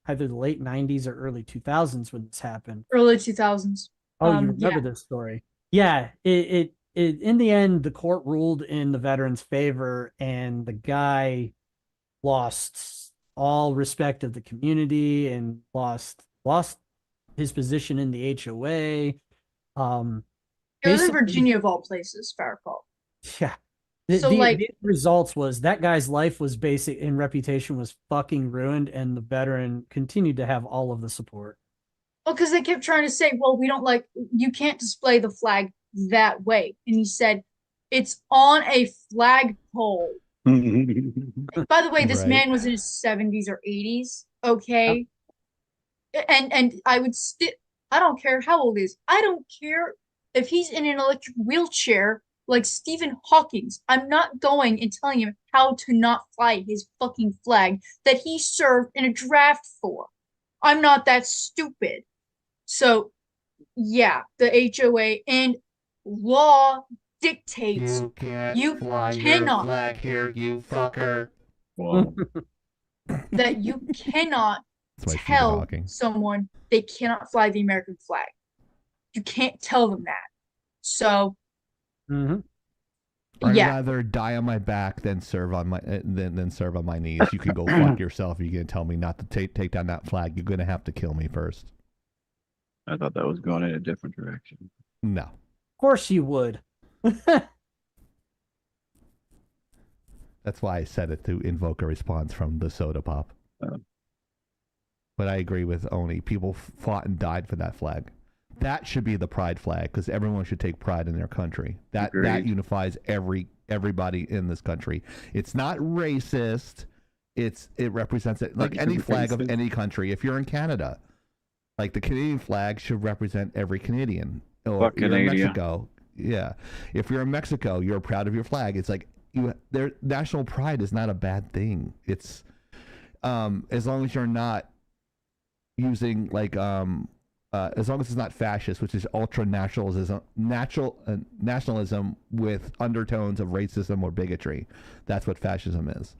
either the late 90s or early 2000s when this happened. Early 2000s. Oh, you Yeah. remember this story? Yeah, it in the end, the court ruled in the veteran's favor, and the guy lost all respect of the community and lost his position in the HOA. It was in Basically, Virginia of all places, if I recall. yeah. So, like, The results was that guy's life was basic and reputation was fucking ruined, and the veteran continued to have all of the support. well, because they kept trying to say, well, we don't like, you can't display the flag that way. And he said, it's on a flagpole. By the way, this Right. man was in his 70s or 80s. Okay. And I would I don't care how old he is. I don't care if he's in an electric wheelchair like Stephen Hawking's. I'm not going and telling him how to not fly his fucking flag that he served in a draft for. I'm not that stupid. So, yeah, the HOA and law dictates you cannot flag here, you fucker. Wow. that you cannot That's why Stephen tell Hawking. someone they cannot fly the American flag. You can't tell them that. So, Mhm. I'd yeah, rather die on my back than serve on my than serve on my knees. You can go fuck yourself. You're gonna tell me not to take down that flag. You're gonna have to kill me first. I thought that was going in a different direction. No. Of course you would. That's why I said it, to invoke a response from the soda pop. Oh. But I agree with Oni. People fought and died for that flag. That should be the pride flag, because everyone should take pride in their country. That Agreed. unifies everybody in this country. It's not racist. It represents it like any flag of any country. If you're in Canada, like the Canadian flag should represent every Canadian. Or Fuck you're in Canada. Mexico, yeah. If you're in Mexico, you're proud of your flag. It's like their national pride is not a bad thing. It's as long as you're not using like as long as it's not fascist, which is ultra nationalism, nationalism with undertones of racism or bigotry. That's what fascism is.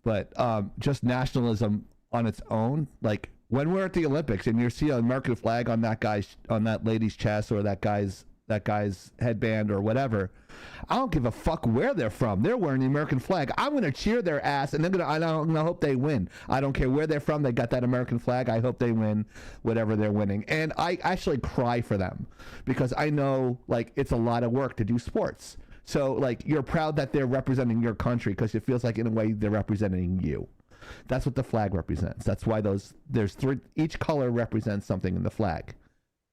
But just nationalism on its own, like when we're at the Olympics and you see an American flag on that lady's chest or that guy's headband or whatever, I don't give a fuck where they're from. They're wearing the American flag. I'm gonna cheer their ass, and I'm gonna hope they win. I don't care where they're from. They got that American flag. I hope they win, whatever they're winning. And I actually cry for them because I know like it's a lot of work to do sports. So like you're proud that they're representing your country because it feels like in a way they're representing you. That's what the flag represents. That's why there's three. Each color represents something in the flag.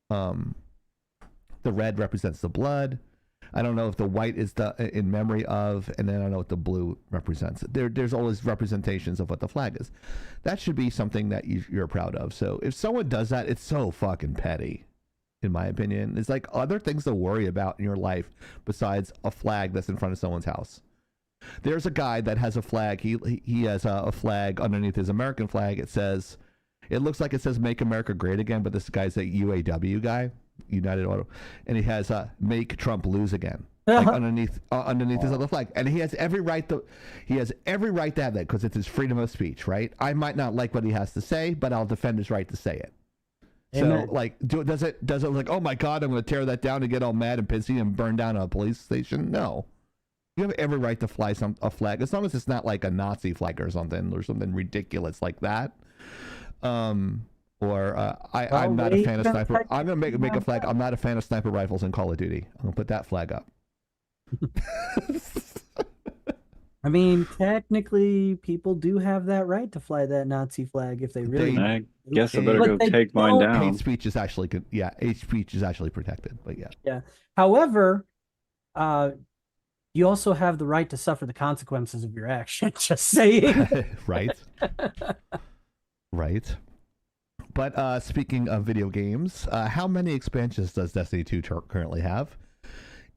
The red represents the blood. I don't know if the white is in memory of, and then I don't know what the blue represents. There's always representations of what the flag is. That should be something that you're proud of. So if someone does that, it's so fucking petty, in my opinion. It's like other things to worry about in your life besides a flag that's in front of someone's house. There's a guy that has a flag. He has a flag underneath his American flag. It looks like it says "Make America Great Again," but this guy's a UAW guy. United Auto, and he has "Make Trump Lose Again" like underneath his other flag, and he has every right to have that because it's his freedom of speech, right? I might not like what he has to say, but I'll defend his right to say it. Amen. So like, does it like, oh my god, I'm going to tear that down and get all mad and pissy and burn down a police station? No, you have every right to fly a flag as long as it's not like a Nazi flag or something ridiculous like that. I'm not a fan of sniper. I'm gonna make a flag. I'm not a fan of sniper rifles in Call of Duty. I'm gonna put that flag up. I mean, technically, people do have that right to fly that Nazi flag if they really. I guess I But better go they take mine don't- Hate down. speech is actually good. Yeah, hate speech is actually protected. But yeah. Yeah. However, you also have the right to suffer the consequences of your action. Just saying. Right. Right. But speaking of video games, how many expansions does Destiny 2 currently have?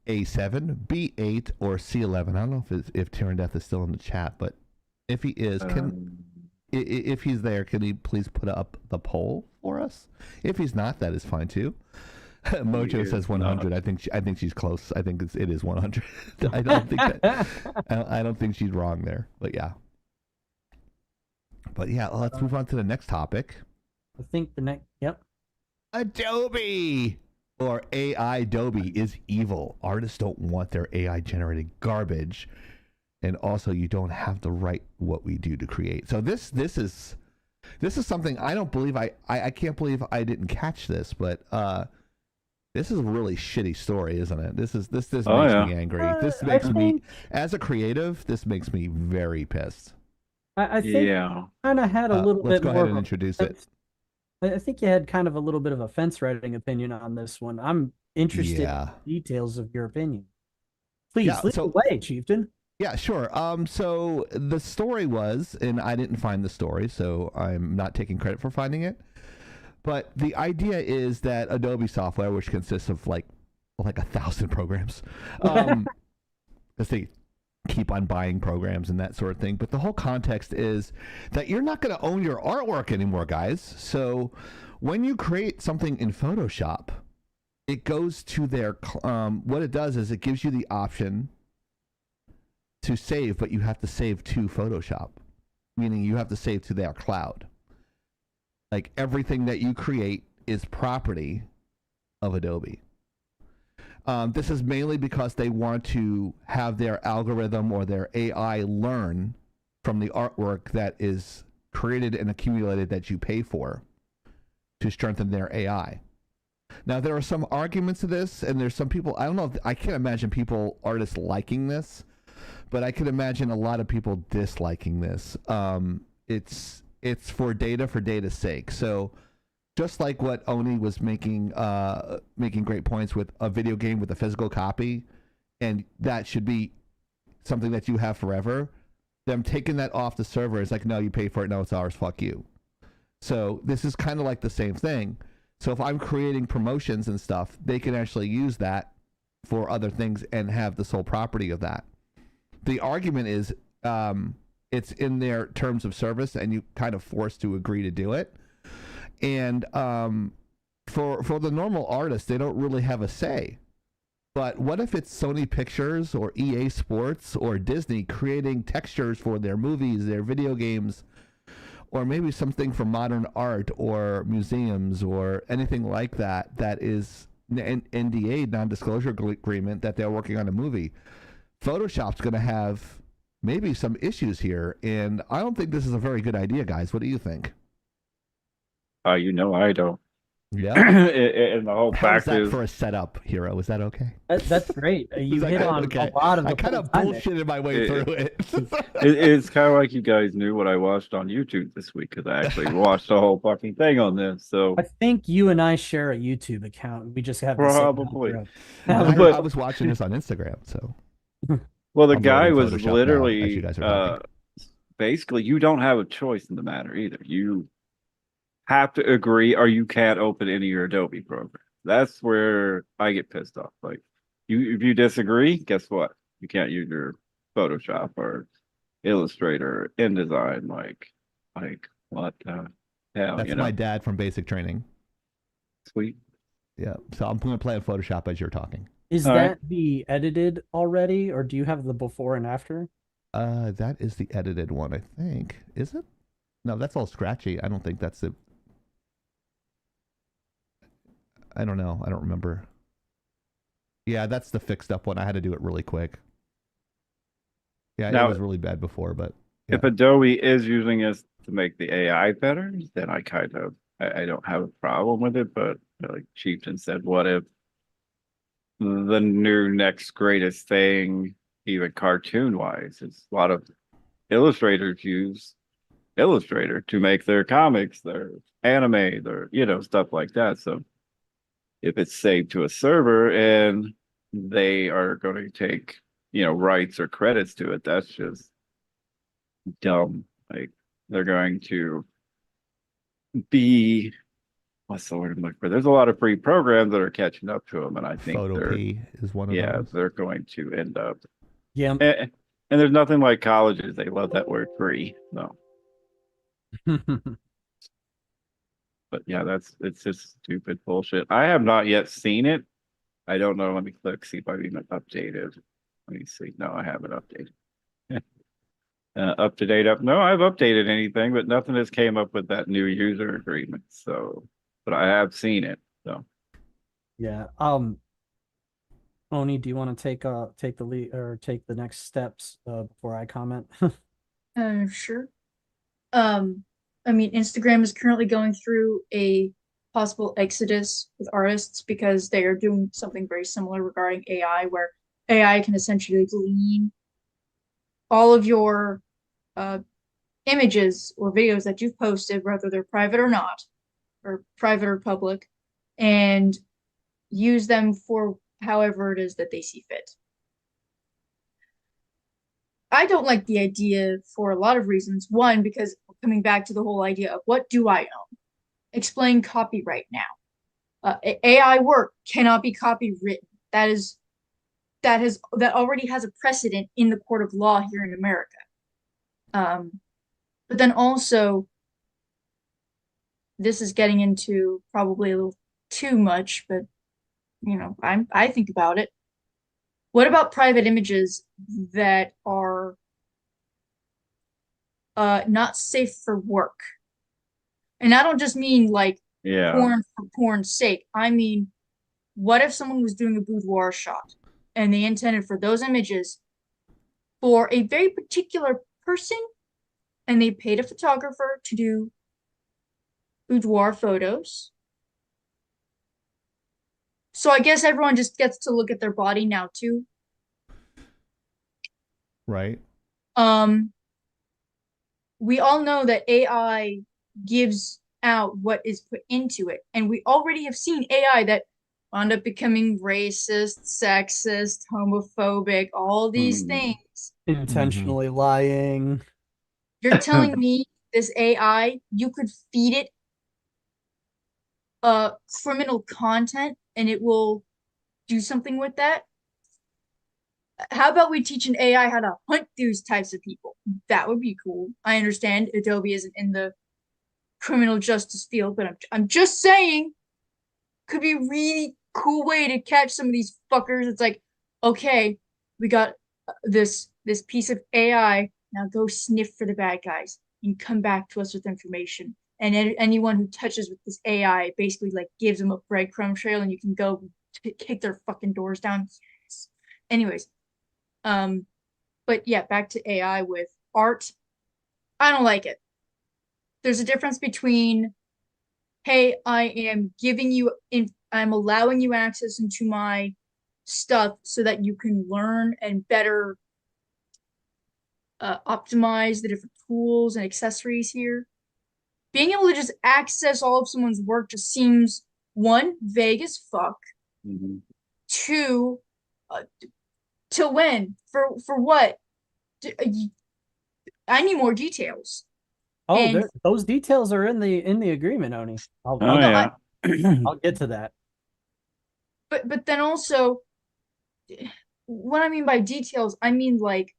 A7, B8, or C11? I don't know if Tyrann Death is still in the chat, but if he is, if he's there, can he please put up the poll for us? If he's not, that is fine too. Mojo says 100. I think she's close. I think it is 100. I don't think that. I don't think she's wrong there. But yeah. Let's move on to the next topic. I think the next. Yep. Adobe or AI Adobe is evil. Artists don't want their AI generated garbage, and also you don't have the right what we do to create. So this is something I don't believe I can't believe I didn't catch this, but this is a really shitty story, isn't it? This makes me angry. This makes me, as a creative, this makes me very pissed. I think kind of had a little bit let's go more ahead and introduce it. I think you had kind of a little bit of a fence riding opinion on this one. I'm interested in the details of your opinion. Please lead the way, Chieftain. Yeah, sure. So the story was, and I didn't find the story, so I'm not taking credit for finding it. But the idea is that Adobe software, which consists of like 1,000 programs, because they keep on buying programs and that sort of thing. But the whole context is that you're not going to own your artwork anymore, guys. So when you create something in Photoshop, it goes to their, what it does is it gives you the option to save, but you have to save to Photoshop, meaning you have to save to their cloud. Like everything that you create is property of Adobe. This is mainly because they want to have their algorithm or their AI learn from the artwork that is created and accumulated that you pay for to strengthen their AI. Now, there are some arguments to this, and there's some people, I don't know, I can't imagine artists liking this, but I can imagine a lot of people disliking this. It's for data's sake. So just like what Oni was making great points with a video game with a physical copy, and that should be something that you have forever, them taking that off the server is like, no, you pay for it, no, it's ours, fuck you. So this is kind of like the same thing. So if I'm creating promotions and stuff, they can actually use that for other things and have the sole property of that. The argument is it's in their terms of service and you kind of forced to agree to do it. And for the normal artist, they don't really have a say. But what if it's Sony Pictures or EA Sports or Disney creating textures for their movies, their video games, or maybe something for modern art or museums or anything like that, that is an NDA, non-disclosure agreement, that they're working on a movie? Photoshop's going to have maybe some issues here, and I don't think this is a very good idea, guys. What do you think? I don't. Yeah. And the whole How's fact that is, for a setup, Hero? Is that okay? That's great. You hit on okay? a lot of the I kind of bullshitted my way through it. it's kind of like you guys knew what I watched on YouTube this week, because I actually watched the whole fucking thing on this. So I think you and I share a YouTube account. We just have probably. I was watching this on Instagram, so. Well, the I'm guy learning was Photoshop now, as literally you guys are talking. basically, you don't have a choice in the matter either. You have to agree, or you can't open any of your Adobe programs. That's where I get pissed off. Like, if you disagree, guess what? You can't use your Photoshop or Illustrator, or InDesign. Like what the hell? That's my dad from basic training. Sweet. Yeah, so I'm going to play in Photoshop as you're talking. Is All that right. the edited already, or do you have the before and after? That is the edited one, I think. Is it? No, that's all scratchy. I don't think that's the. I don't know. I don't remember. Yeah, that's the fixed up one. I had to do it really quick. Yeah, Now, it was really bad before, but if Adobe is using this to make the AI better, then I don't have a problem with it. But like Chieftain said, what if the new next greatest thing, even cartoon wise, is a lot of illustrators use Illustrator to make their comics, their anime, their stuff like that. So if it's saved to a server and they are going to take rights or credits to it, that's just dumb. Like, they're going to be, what's the word I'm looking for? There's a lot of free programs that are catching up to them, and I think Photopea is one of those. they're going to end up. Yeah. And there's nothing like colleges. They love that word free. No. But yeah, it's just stupid bullshit. I have not yet seen it. I don't know. Let me click, see if I've even updated. Let me see. No, I haven't updated. Up to date up. No, I've updated anything, but nothing has came up with that new user agreement. So, but I have seen it. So Yeah. Oni, do you want to take the lead or take the next steps before I comment? Sure. I mean, Instagram is currently going through a possible exodus with artists because they are doing something very similar regarding AI, where AI can essentially glean all of your uh, images or videos that you've posted, whether they're private or not, or private or public, and use them for however it is that they see fit. I don't like the idea for a lot of reasons. One, because coming back to the whole idea of what do I own? Explain copyright now. AI work cannot be copywritten. That already has a precedent in the court of law here in America. But then also, this is getting into probably a little too much, but I think about it. What about private images that are not safe for work? And I don't just mean like yeah. porn for porn's sake. I mean, what if someone was doing a boudoir shot and they intended for those images for a very particular person and they paid a photographer to do boudoir photos? So I guess everyone just gets to look at their body now too. Right. We all know that AI gives out what is put into it, and we already have seen AI that wound up becoming racist, sexist, homophobic, all these things. Intentionally lying. You're telling me this AI, you could feed it criminal content and it will do something with that? How about we teach an AI how to hunt these types of people? That would be cool. I understand Adobe isn't in the criminal justice field, but I'm just saying, could be a really cool way to catch some of these fuckers. It's like, okay, we got this piece of AI. Now go sniff for the bad guys and come back to us with information. And anyone who touches with this AI basically like gives them a breadcrumb trail, and you can go kick their fucking doors down. Yes. Anyways, but yeah, back to AI with art. I don't like it. There's a difference between, hey, I am giving you I'm allowing you access into my stuff so that you can learn and better optimize the different tools and accessories here. Being able to just access all of someone's work just seems, one, vague as fuck. Mm-hmm. Two, to when? For what? I need more details. Oh, And those details are in the agreement, Oni. Oh yeah. I'll get to that. but then also, what I mean by details, I mean like,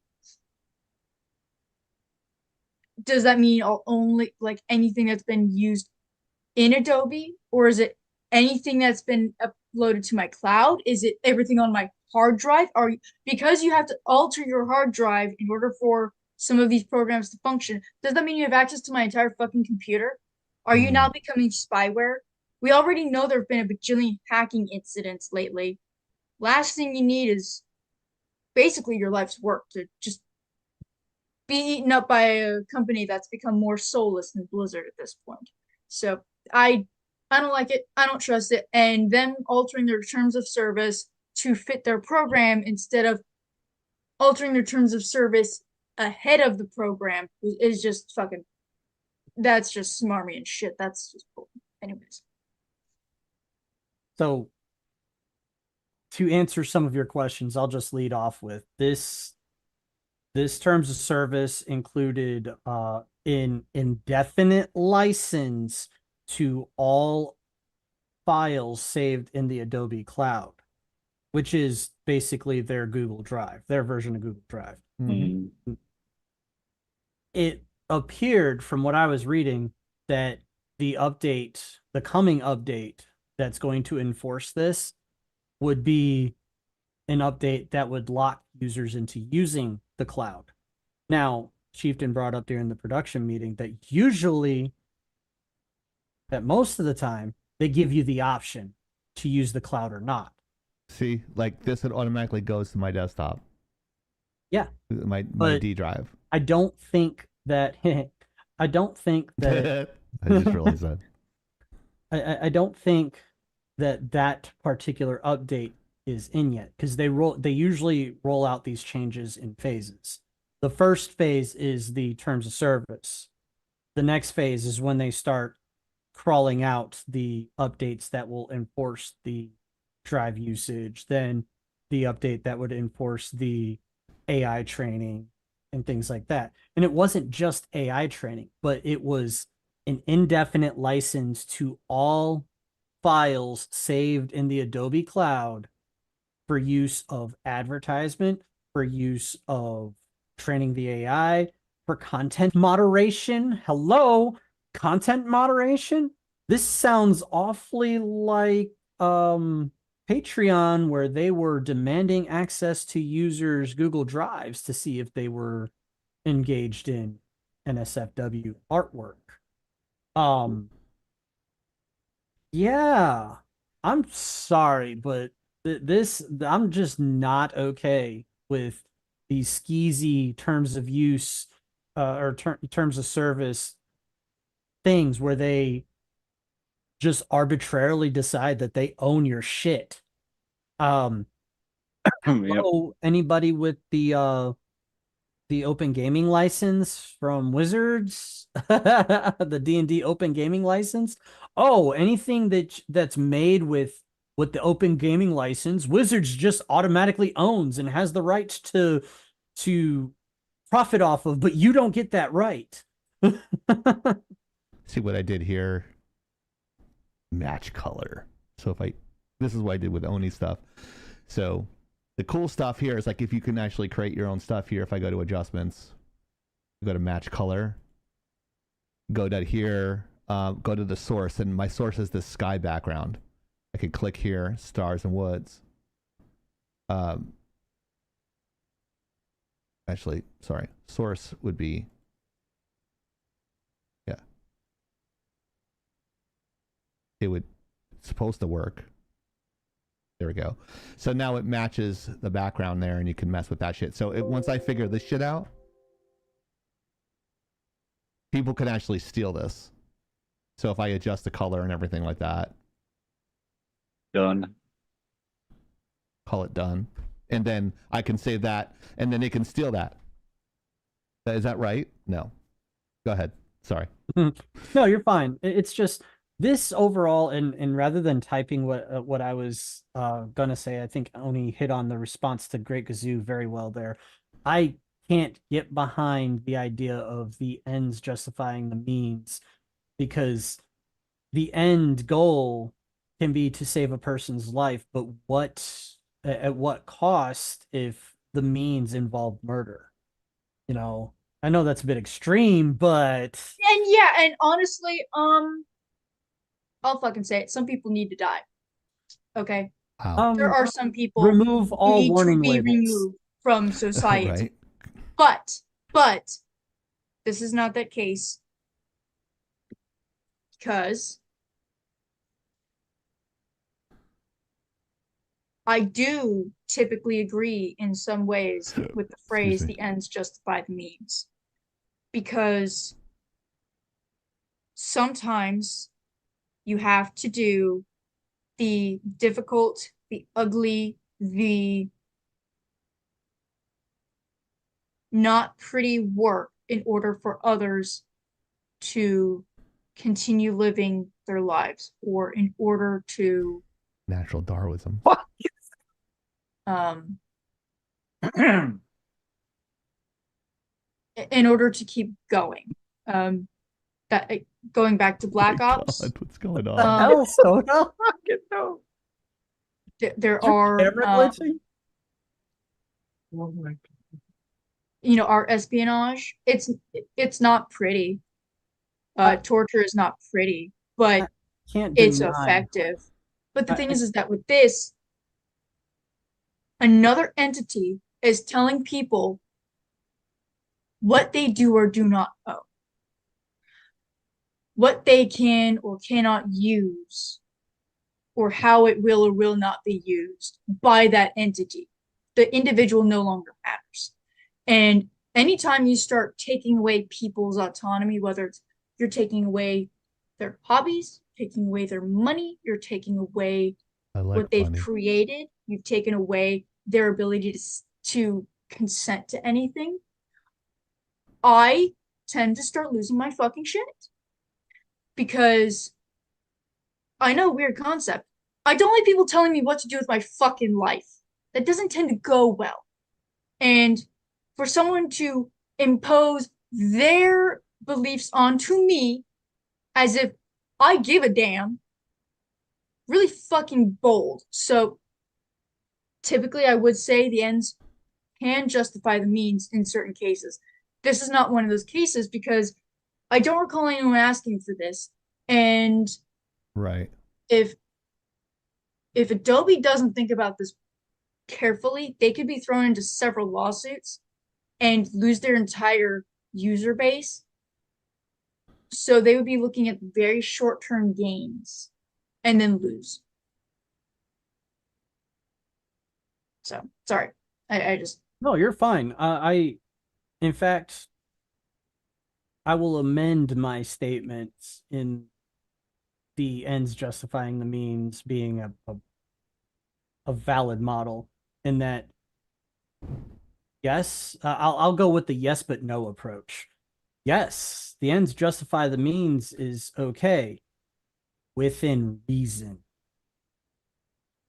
does that mean only like anything that's been used in Adobe, or is it anything that's been uploaded to my cloud? Is it everything on my hard drive? Or because you have to alter your hard drive in order for some of these programs to function, does that mean you have access to my entire fucking computer? Are you now becoming spyware? We already know there have been a bajillion hacking incidents lately. Last thing you need is basically your life's work to just be eaten up by a company that's become more soulless than Blizzard at this point. So I don't like it. I don't trust it. And them altering their terms of service to fit their program instead of altering their terms of service ahead of the program is just fucking. That's just smarmy and shit. That's just cool. Anyways. So to answer some of your questions, I'll just lead off with this. This terms of service included in indefinite license to all files saved in the Adobe Cloud, which is basically their Google Drive, their version of Google Drive. Mm-hmm. It appeared from what I was reading that the coming update that's going to enforce this would be an update that would lock users into using the cloud. Now, Chieftain brought up during the production meeting that most of the time, they give you the option to use the cloud or not. See, like this, it automatically goes to my desktop. Yeah, my but D drive. I don't think that. I don't think that. I just realized that. I don't think that particular update is in yet because they usually roll out these changes in phases. The first phase is the terms of service. The next phase is when they start crawling out the updates that will enforce the drive usage, then the update that would enforce the AI training and things like that. And it wasn't just AI training, but it was an indefinite license to all files saved in the Adobe Cloud for use of advertisement, for use of training the AI, for content moderation. Hello, content moderation? This sounds awfully like Patreon, where they were demanding access to users' Google Drives to see if they were engaged in NSFW artwork. Yeah, I'm sorry, but I'm just not okay with these skeezy terms of use or terms of service things where they just arbitrarily decide that they own your shit. Yep. Oh, anybody with the open gaming license from Wizards, the D&D open gaming license. Oh, anything that's made with the open gaming license, Wizards just automatically owns and has the rights to profit off of, but you don't get that right. See what I did here? Match color. So this is what I did with Oni stuff. So the cool stuff here is like if you can actually create your own stuff here. If I go to adjustments, go to match color, go down here, go to the source, and my source is this sky background. I can click here, stars and woods. Actually, sorry, source would be, yeah. It's supposed to work. There we go. So now it matches the background there, and you can mess with that shit. So once I figure this shit out, people can actually steal this. So if I adjust the color and everything like that, Done. call it done, and then I can save that, and then they can steal that. Is that right? No. Go ahead. Sorry. No, you're fine. It's just this overall, and rather than typing what I was gonna say, I think Oni hit on the response to Great Gazoo very well there. I can't get behind the idea of the ends justifying the means, because the end goal can be to save a person's life, but at what cost if the means involve murder? You know, I know that's a bit extreme, but And yeah, and honestly, I'll fucking say it. Some people need to die. Okay. Wow. There are some people remove who all need to warning be labels. removed from society. Right. But this is not that case, because I do typically agree in some ways with the phrase me. "the ends justify the means," because sometimes you have to do the difficult, the ugly, the not pretty work in order for others to continue living their lives, or in order to Natural Darwinism. um in order to keep going. That going back to Black Ops, God, what's going on? Else, Soda? No. there are Camera glitching? Oh my our espionage. It's not pretty. I, Torture is not pretty, I but can't it's deny. effective. But the I, thing I, is that with this, another entity is telling people what they do or do not know, what they can or cannot use, or how it will or will not be used by that entity. The individual no longer matters. And anytime you start taking away people's autonomy, whether it's you're taking away their hobbies, taking away their money, you're taking away I like what they've money. created, you've taken away their ability to consent to anything, I tend to start losing my fucking shit. Because I know, weird concept. I don't like people telling me what to do with my fucking life. That doesn't tend to go well. And for someone to impose their beliefs onto me as if I give a damn, really fucking bold. So typically, I would say the ends can justify the means in certain cases. This is not one of those cases because I don't recall anyone asking for this. And Right. if Adobe doesn't think about this carefully, they could be thrown into several lawsuits and lose their entire user base. So they would be looking at very short-term gains and then lose. So sorry. I just no, you're fine. In fact, I will amend my statements in the ends justifying the means being a valid model, in that yes, I'll go with the yes but no approach. Yes, the ends justify the means is okay within reason.